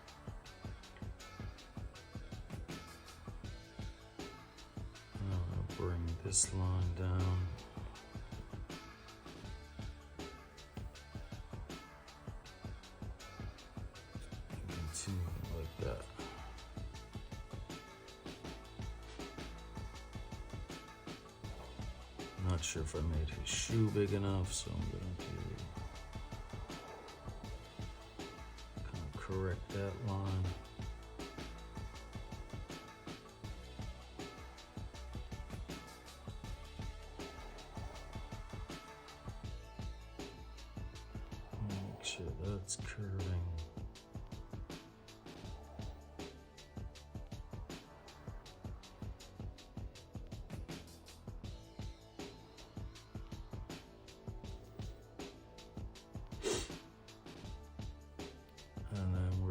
And I'm going to bring this line down. And continue like that. I'm not sure if I made his shoe big enough, so I'm going to correct that line. Make sure that's curving.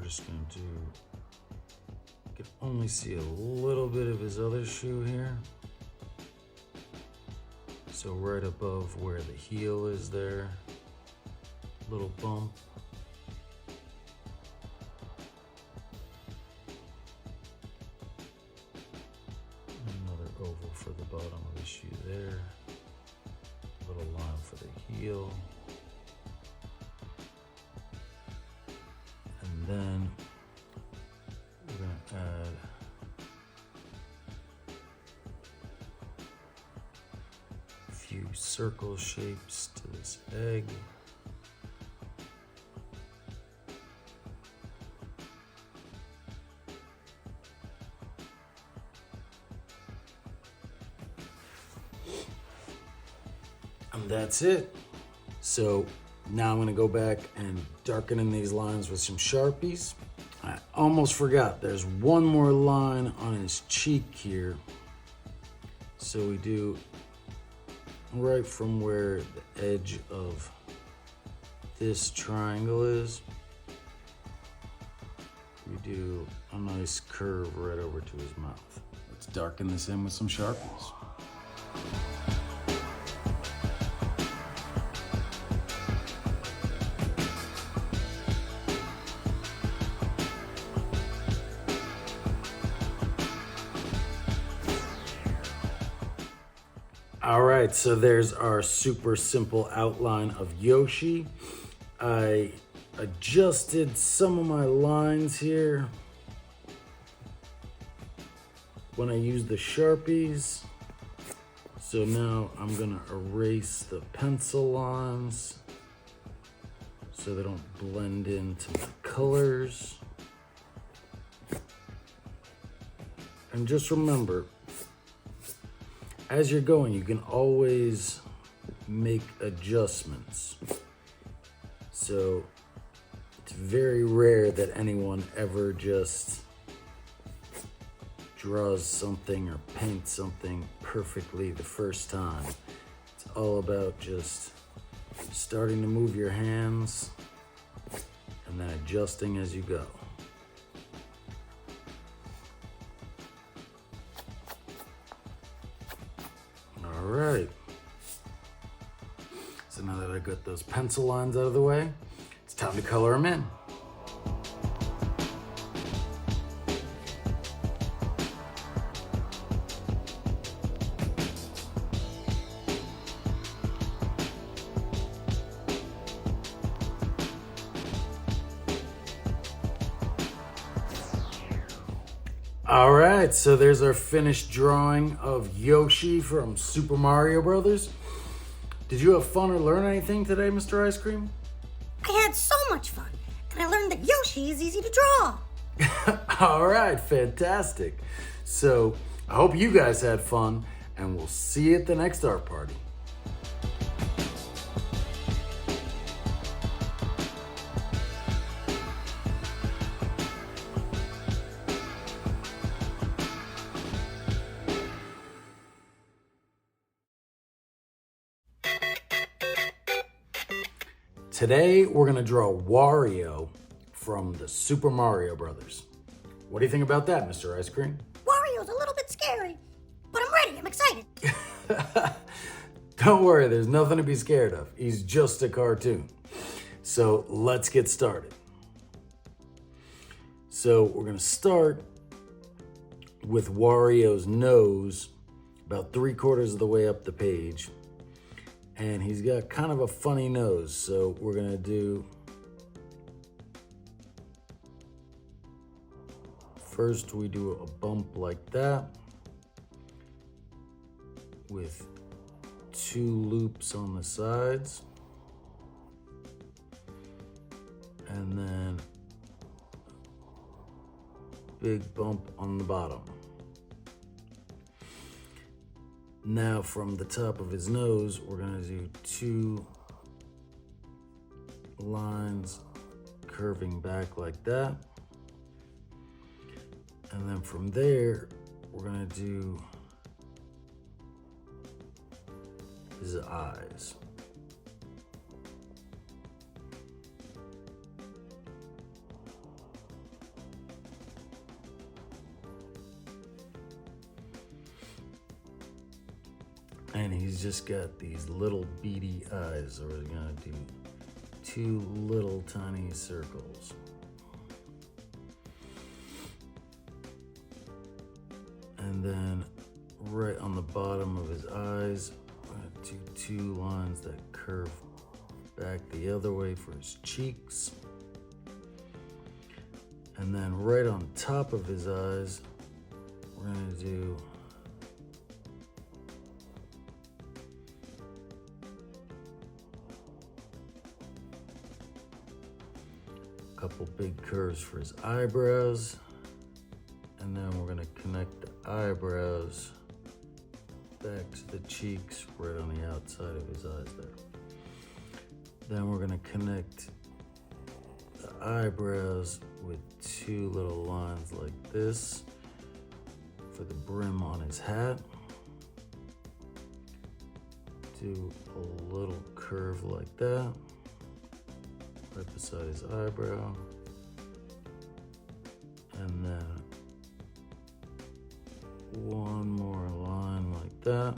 Just gonna do, you can only see a little bit of his other shoe here. So right above where the heel is there, little bump. Another oval for the bottom of the shoe there. Little line for the heel. And then we're going to add a few circle shapes to this egg. And that's it. So now I'm gonna go back and darken in these lines with some Sharpies. I almost forgot, there's one more line on his cheek here. So we do right from where the edge of this triangle is, we do a nice curve right over to his mouth. Let's darken this in with some Sharpies. All right, so there's our super simple outline of Yoshi. I adjusted some of my lines here when I used the Sharpies. So now I'm gonna erase the pencil lines so they don't blend into the colors. And just remember, as you're going, you can always make adjustments. So it's very rare that anyone ever just draws something or paints something perfectly the first time. It's all about just starting to move your hands and then adjusting as you go. All right. So now that I got those pencil lines out of the way, it's time to color them in. All right, so there's our finished drawing of Yoshi from Super Mario Brothers. Did you have fun or learn anything today, Mr. Ice Cream? I had so much fun, and I learned that Yoshi is easy to draw. All right, fantastic. So I hope you guys had fun, and we'll see you at the next art party. Today, we're gonna draw Wario from the Super Mario Brothers. What do you think about that, Mr. Ice Cream? Wario's a little bit scary, but I'm ready. I'm excited. Don't worry, there's nothing to be scared of. He's just a cartoon. So let's get started. So we're gonna start with Wario's nose, about 3/4 of the way up the page. And he's got kind of a funny nose, so we're gonna do, first we do a bump like that with 2 loops on the sides, and then big bump on the bottom. Now from the top of his nose, we're gonna do 2 lines curving back like that. And then from there, we're gonna do his eyes. And he's just got these little beady eyes, so we're gonna do 2 little tiny circles. And then right on the bottom of his eyes, we're gonna do 2 lines that curve back the other way for his cheeks. And then right on top of his eyes, we're gonna do a couple big curves for his eyebrows. And then we're gonna connect the eyebrows back to the cheeks, right on the outside of his eyes there. Then we're gonna connect the eyebrows with two little lines like this for the brim on his hat. Do a little curve like that, right beside his eyebrow. And then one more line like that.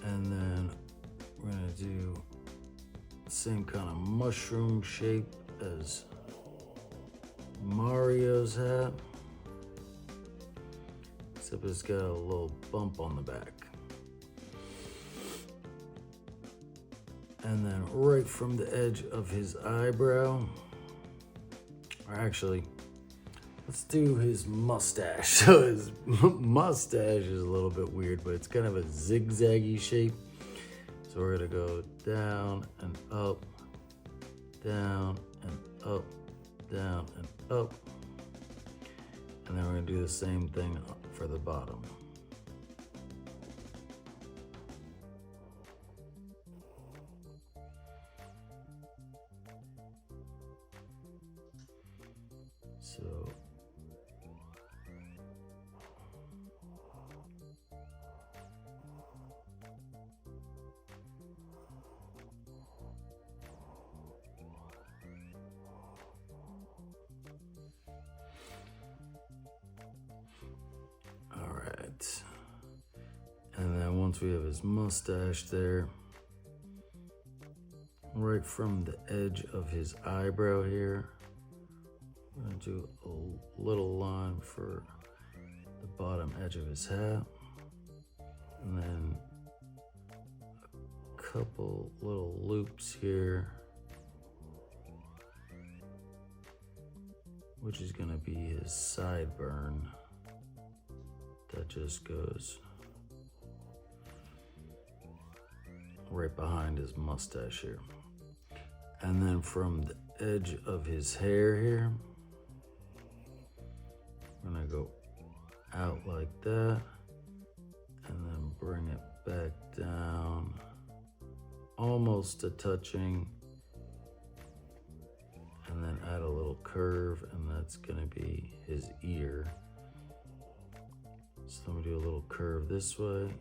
And then we're gonna do the same kind of mushroom shape as Mario's hat, except it's got a little bump on the back. And then right from the edge of his eyebrow, or actually, let's do his mustache. So his mustache is a little bit weird, but it's kind of a zigzaggy shape. So we're gonna go down and up, down and up, down and up. And then we're gonna do the same thing for the bottom. So all right. And then once we have his mustache there, right from the edge of his eyebrow here, I'm gonna do a little line for the bottom edge of his hat, and then a couple little loops here, which is gonna be his sideburn that just goes right behind his mustache here. And then from the edge of his hair here, I'm gonna go out like that, and then bring it back down, almost to touching, and then add a little curve, and that's gonna be his ear. So I'm gonna do a little curve this way,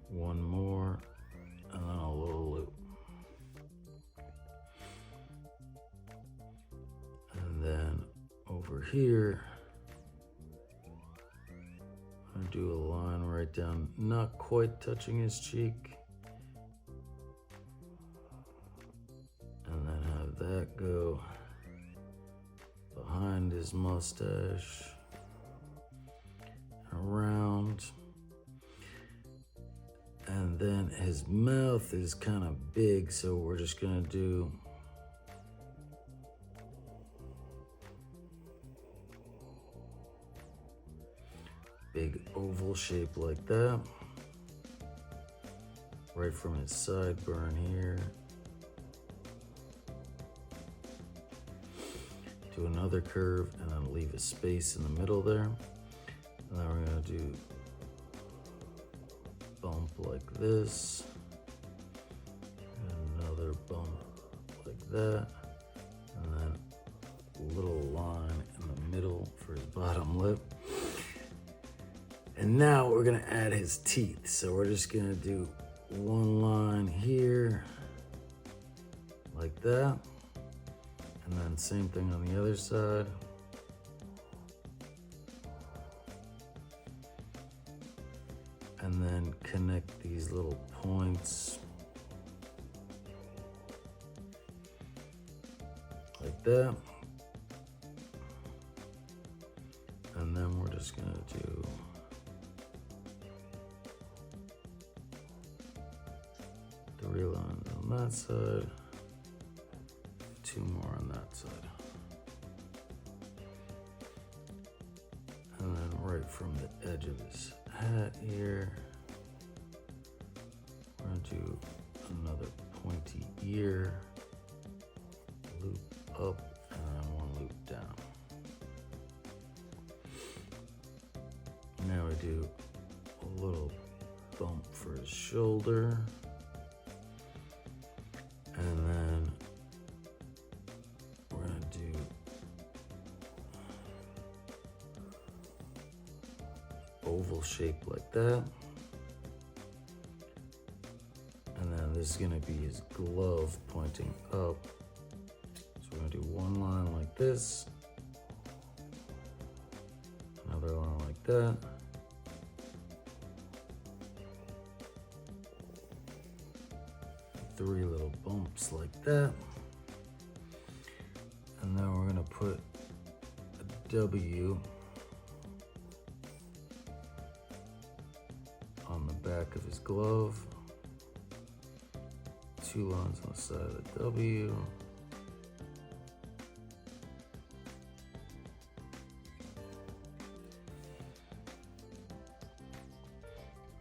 one more, and then a little loop. And then over here, I'm gonna do a line right down, not quite touching his cheek. And then have that go behind his mustache, around. And then his mouth is kind of big, so we're just gonna do big oval shape like that, right from his sideburn here. Do another curve and then leave a space in the middle there. And then we're gonna do bump like this, and another bump like that, and then a little line in the middle for his bottom lip. And now we're gonna add his teeth. So we're just gonna do one line here, like that, and then same thing on the other side. And then connect these little points like that. And then we're just gonna do three lines on that side, two more on that side. And then right from the edge of his hat here, we're gonna do another pointy ear, loop up, and then one loop down. bump for his shoulder. And then we're gonna do oval shape like that. And then this is gonna be his glove pointing up. So we're gonna do one line like this, another line like that, three little bumps like that. And then we're gonna put a W on the back of his glove. Two lines on the side of the W.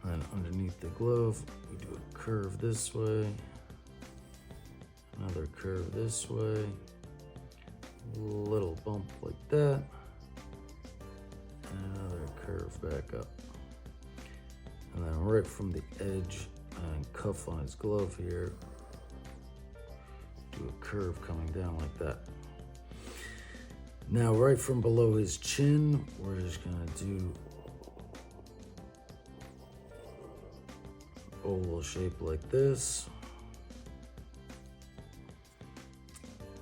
And underneath the glove, we do a curve this way, another curve this way, little bump like that, and another curve back up. And then right from the edge and cuff on his glove here, do a curve coming down like that. Now right from below his chin, we're just gonna do oval shape like this.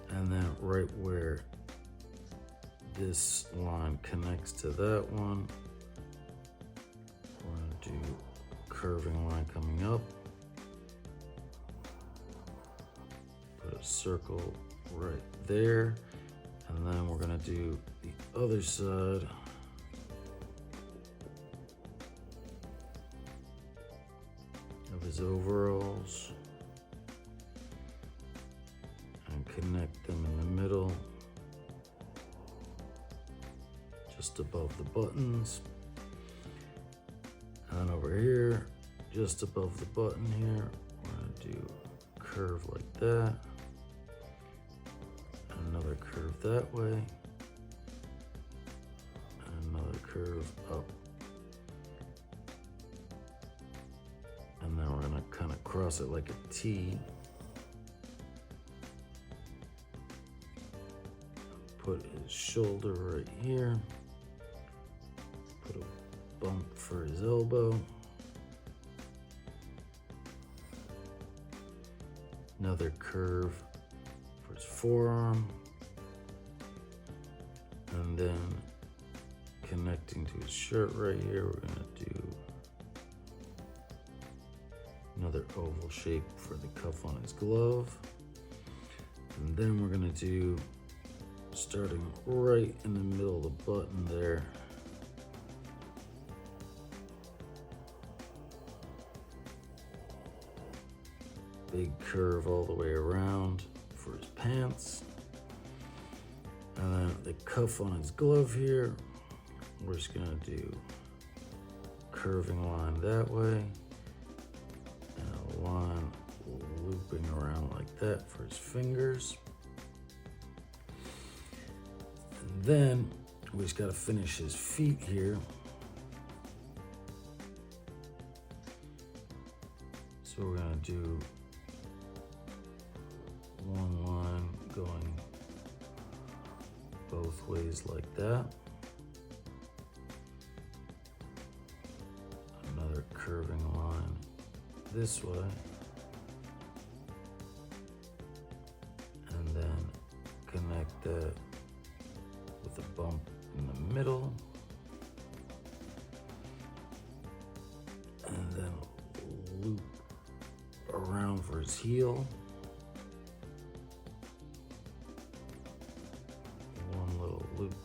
And then right where this line connects to that one, we're gonna do curving line coming up. Put a circle right there. And then we're gonna do the other side. Of his overalls. And connect them in the middle. Just above the buttons. And over here, just above the button here, we're gonna do a curve like that. Another curve that way, and another curve up. And then we're gonna kind of cross it like a T. Put his shoulder right here. Put a bump for his elbow. Another curve for his forearm. And then connecting to his shirt right here, we're gonna do another oval shape for the cuff on his glove. And then we're gonna do, starting right in the middle of the button there, big curve all the way around for his pants. And then the cuff on his glove here, we're just gonna do curving line that way, and a line looping around like that for his fingers. And then we just gotta finish his feet here. So we're gonna do one line going both ways like that. Another curving line this way. And then connect that with a bump in the middle. And then loop around for his heel. Loop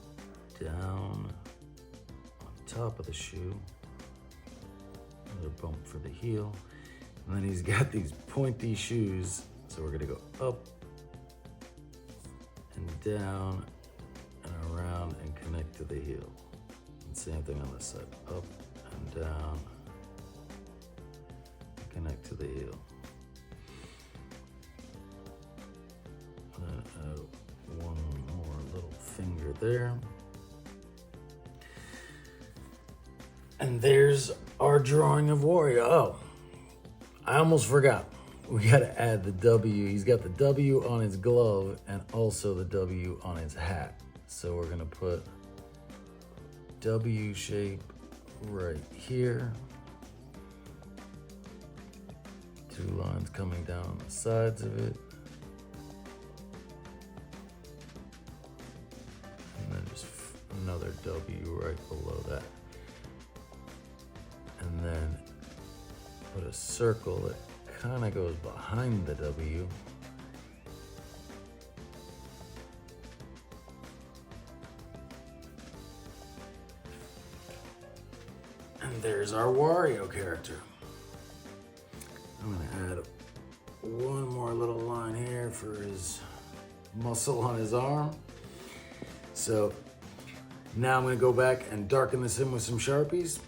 down on top of the shoe, another bump for the heel, and then he's got these pointy shoes, so we're gonna go up and down and around and connect to the heel. And same thing on this side, up and down, and connect to the heel. And then add one more little finger there. And there's our drawing of Wario. Oh, I almost forgot. We gotta add the W. He's got the W on his glove and also the W on his hat. So we're gonna put W shape right here. Two lines coming down the sides of it. And then just another W right below that. And then put a circle that kind of goes behind the W. And there's our Wario character. I'm gonna add one more little line here for his muscle on his arm. So now I'm gonna go back and darken this in with some Sharpies.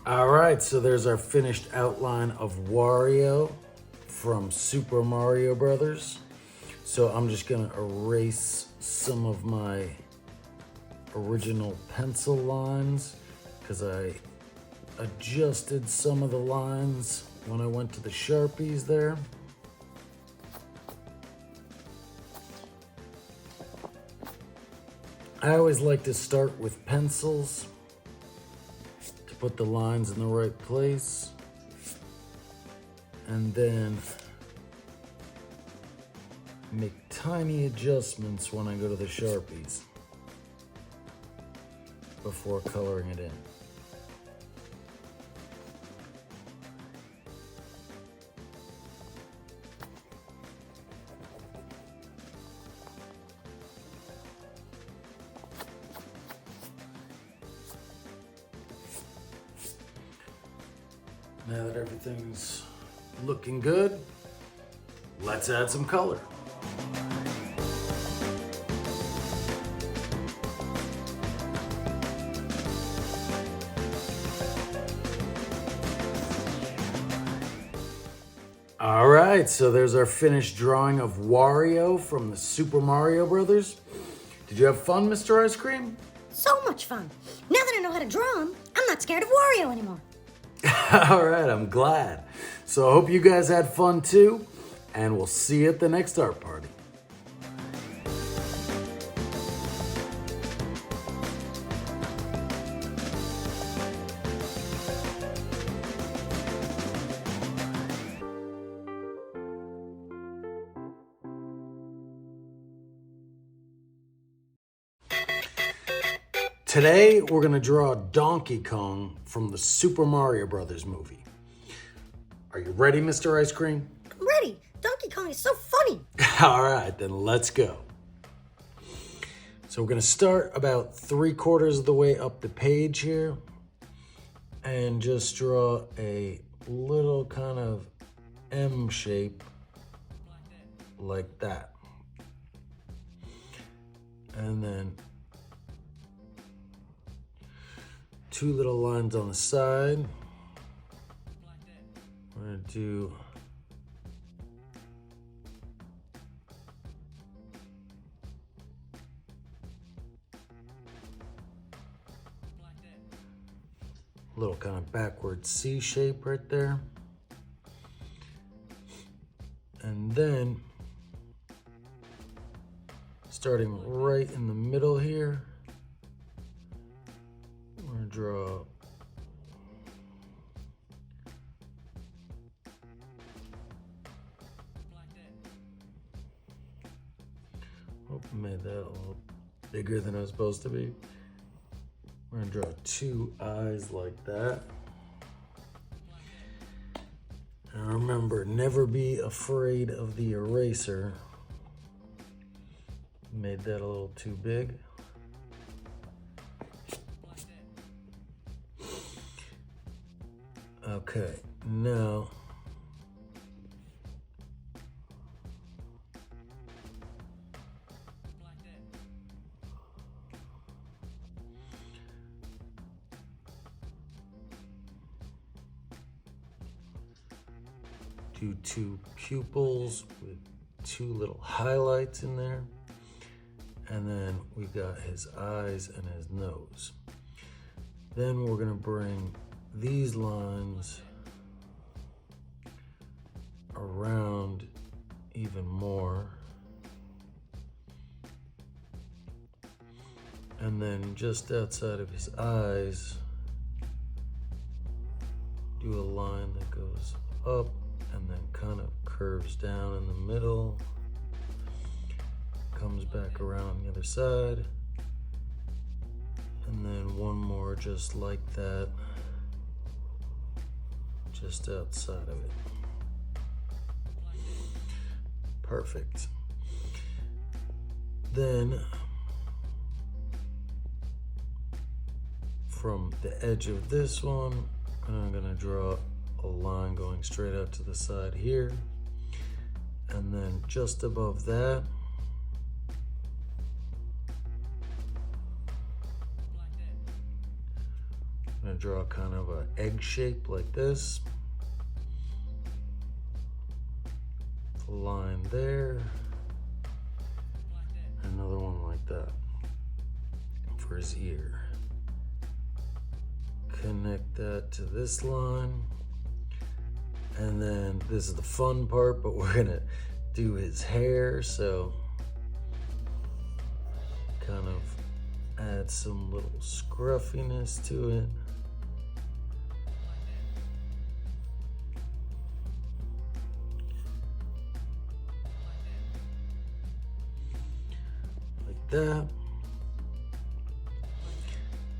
All right, so there's our finished outline of Wario from Super Mario Brothers. So I'm just gonna erase some of my original pencil lines because I adjusted some of the lines when I went to the Sharpies there. I always like to start with pencils to put the lines in the right place, and then make tiny adjustments when I go to the Sharpies before coloring it in. Now that everything's looking good, let's add some color. All right, so there's our finished drawing of Wario from the Super Mario Brothers. Did you have fun, Mr. Ice Cream? So much fun. Now that I know how to draw him, I'm not scared of Wario anymore. All right, I'm glad. So I hope you guys had fun too, and we'll see you at the next art party. Today, we're gonna draw Donkey Kong from the Super Mario Brothers movie. Are you ready, Mr. Ice Cream? I'm ready. Donkey Kong is so funny. All right, then let's go. So we're gonna start about 3/4 of the way up the page here and just draw a little kind of M shape like that. And then 2 little lines on the side. We're gonna do a little kind of backward C shape right there. And then starting right in the middle here, we're gonna draw made that a little bigger than it was supposed to be. We're gonna draw 2 eyes like that. And remember, never be afraid of the eraser. Made that a little too big. Okay, now do 2 pupils with 2 little highlights in there. And then we got his eyes and his nose. Then we're gonna bring these lines around even more. And then just outside of his eyes, do a line that goes up and then kind of curves down in the middle, comes back around the other side, and then one more just like that, just outside of it. Perfect. Then from the edge of this one, I'm gonna draw a line going straight out to the side here. And then just above that, I'm gonna draw kind of an egg shape like this. A line there, another one like that for his ear. Connect that to this line, and then this is the fun part, but we're gonna do his hair, so kind of add some little scruffiness to it. Like that.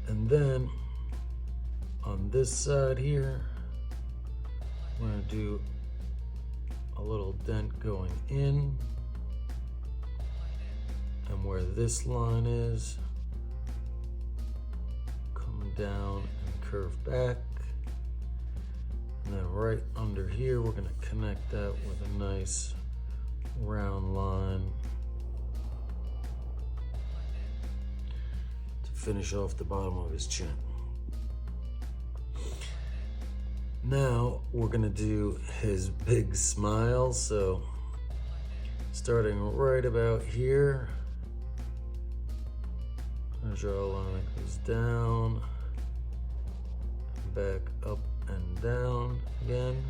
And then on this side here, I'm gonna do a little dent going in, and where this line is, come down and curve back, and then right under here, we're gonna connect that with a nice round line to finish off the bottom of his chin. Now we're gonna do his big smile, so starting right about here, I'm gonna draw a line that goes down, back up and down again,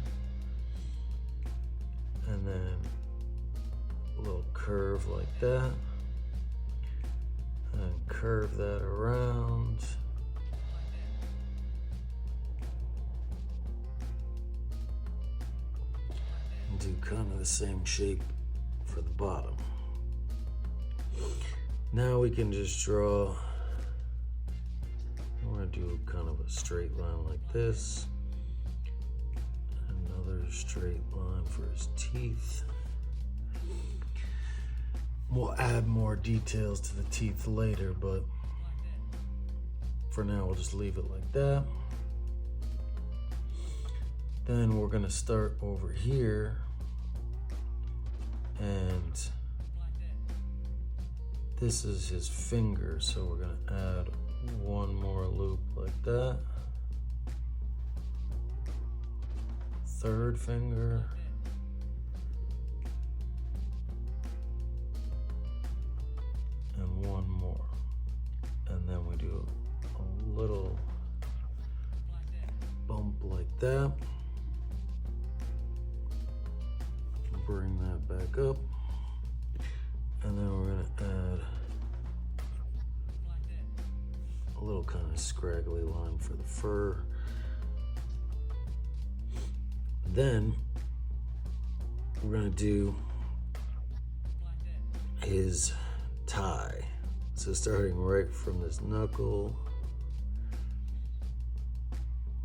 and then a little curve like that, and curve that around. Do kind of the same shape for the bottom. Now we can just draw, I want to do kind of a straight line like this, another straight line for his teeth. We'll add more details to the teeth later, but for now we'll just leave it like that. Then we're gonna start over here, and this is his finger, so we're gonna add one more loop like that. Third finger. And one more. And then we do a little bump like that. Bring that back up, and then we're gonna add a little kind of scraggly line for the fur. Then we're gonna do his tie. So starting right from this knuckle,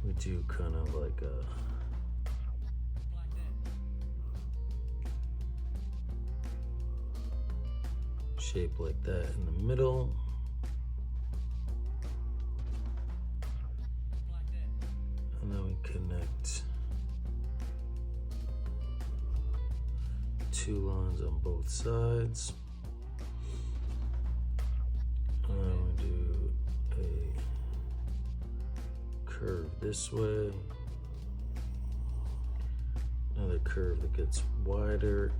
we do kind of like a shape like that in the middle. And then we connect two lines on both sides. And then we do a curve this way. Another curve that gets wider,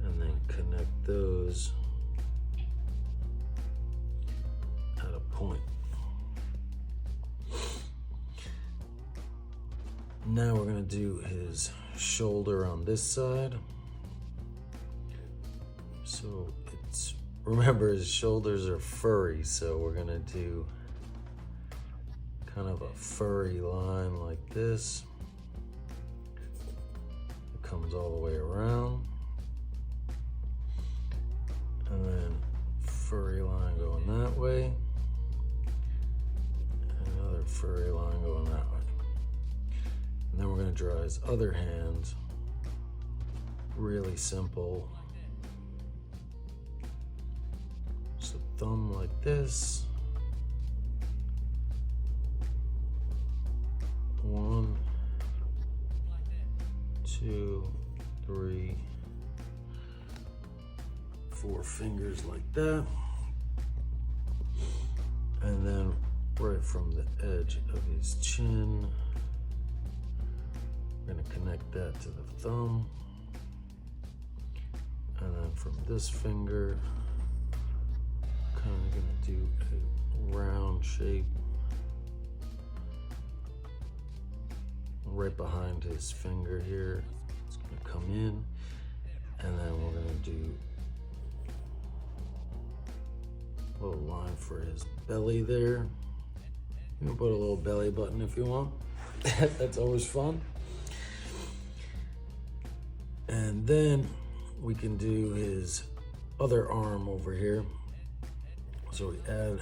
and then connect those at a point. Now we're gonna do his shoulder on this side. So remember his shoulders are furry, so we're gonna do kind of a furry line like this. It comes all the way around. And then furry line going that way. And another furry line going that way. And then we're gonna draw his other hand. Really simple. Just a thumb like this. 1, 2, 3, 4 fingers like that. And then right from the edge of his chin, we're going to connect that to the thumb. And then from this finger, kind of going to do a round shape right behind his finger here. It's going to come in, and then we're going to do a little line for his belly there. You can put a little belly button if you want. That's always fun. And then we can do his other arm over here. So we add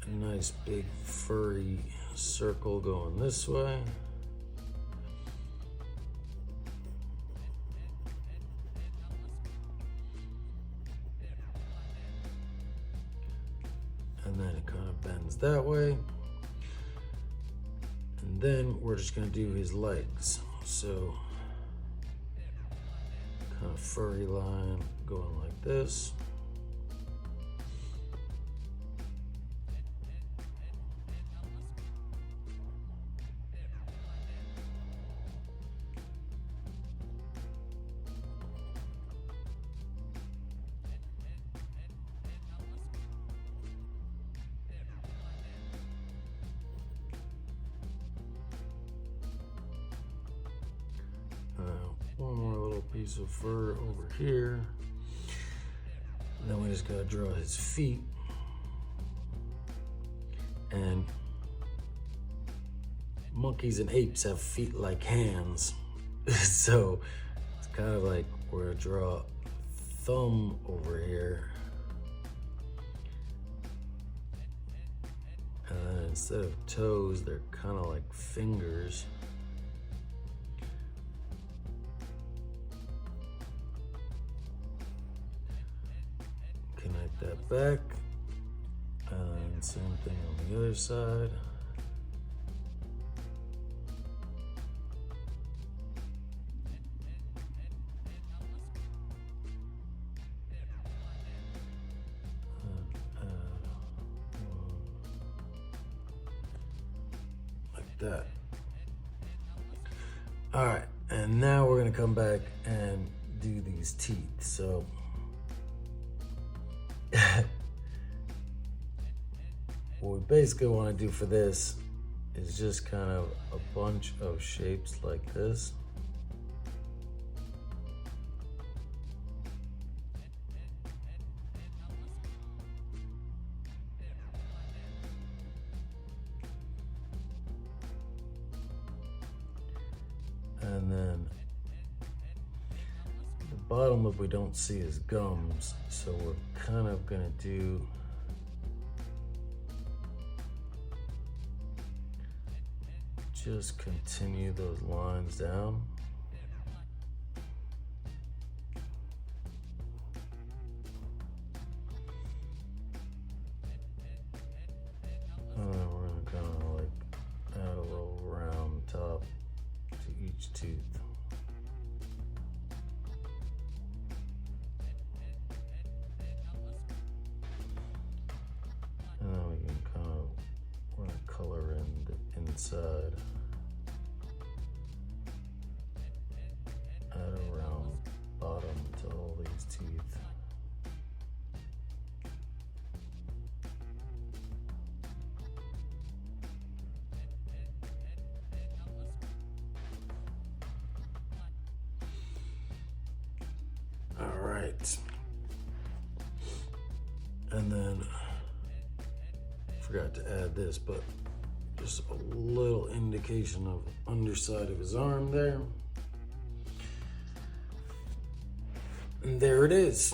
a nice big furry circle going this way. And then it kind of bends that way. And then we're just going to do his legs. So kind of furry line going like this. One more little piece of fur over here. And then we just gotta draw his feet. And monkeys and apes have feet like hands. So it's kind of like we're gonna draw a thumb over here. And then instead of toes, they're kind of like fingers. Connect that back, and same thing on the other side. And add one like that. All right, and now we're gonna come back and do these teeth. So what we basically want to do for this is just kind of a bunch of shapes like this. And then the bottom lip we don't see is gums, so we're kind of gonna do just continue those lines down. And then we're gonna kind of like add a little round top to each tooth. And then we can kind of want to color in the inside. Add a round bottom to all these teeth. right. And then, forgot to add this, but just a little indication of underside of his arm there. And there it is.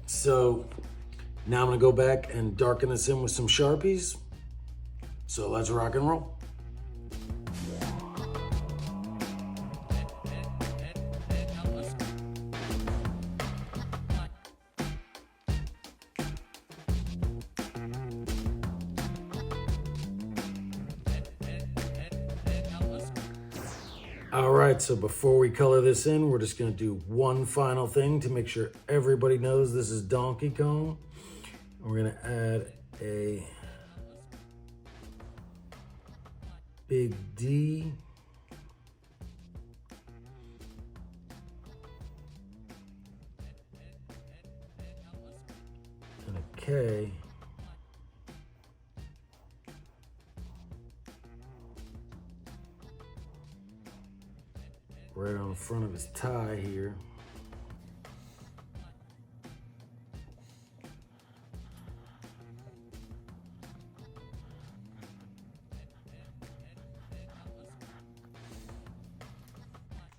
So now I'm gonna go back and darken this in with some Sharpies. So let's rock and roll. All right, so before we color this in, we're just gonna do one final thing to make sure everybody knows this is Donkey Kong. We're gonna add a big D. And a K. Right on the front of his tie here.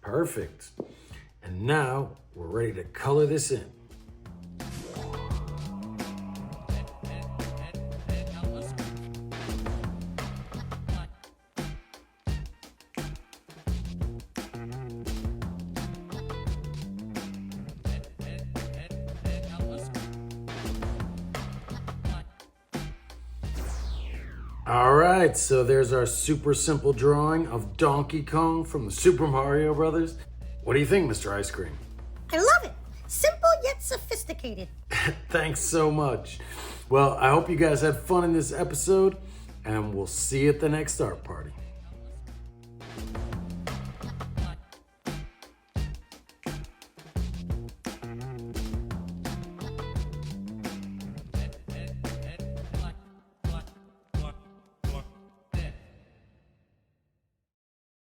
Perfect. And now we're ready to color this in. All right, so there's our super simple drawing of Donkey Kong from the Super Mario Brothers. What do you think, Mr. Ice Cream? I love it. Simple yet sophisticated. Thanks so much. Well, I hope you guys had fun in this episode, and we'll see you at the next art party.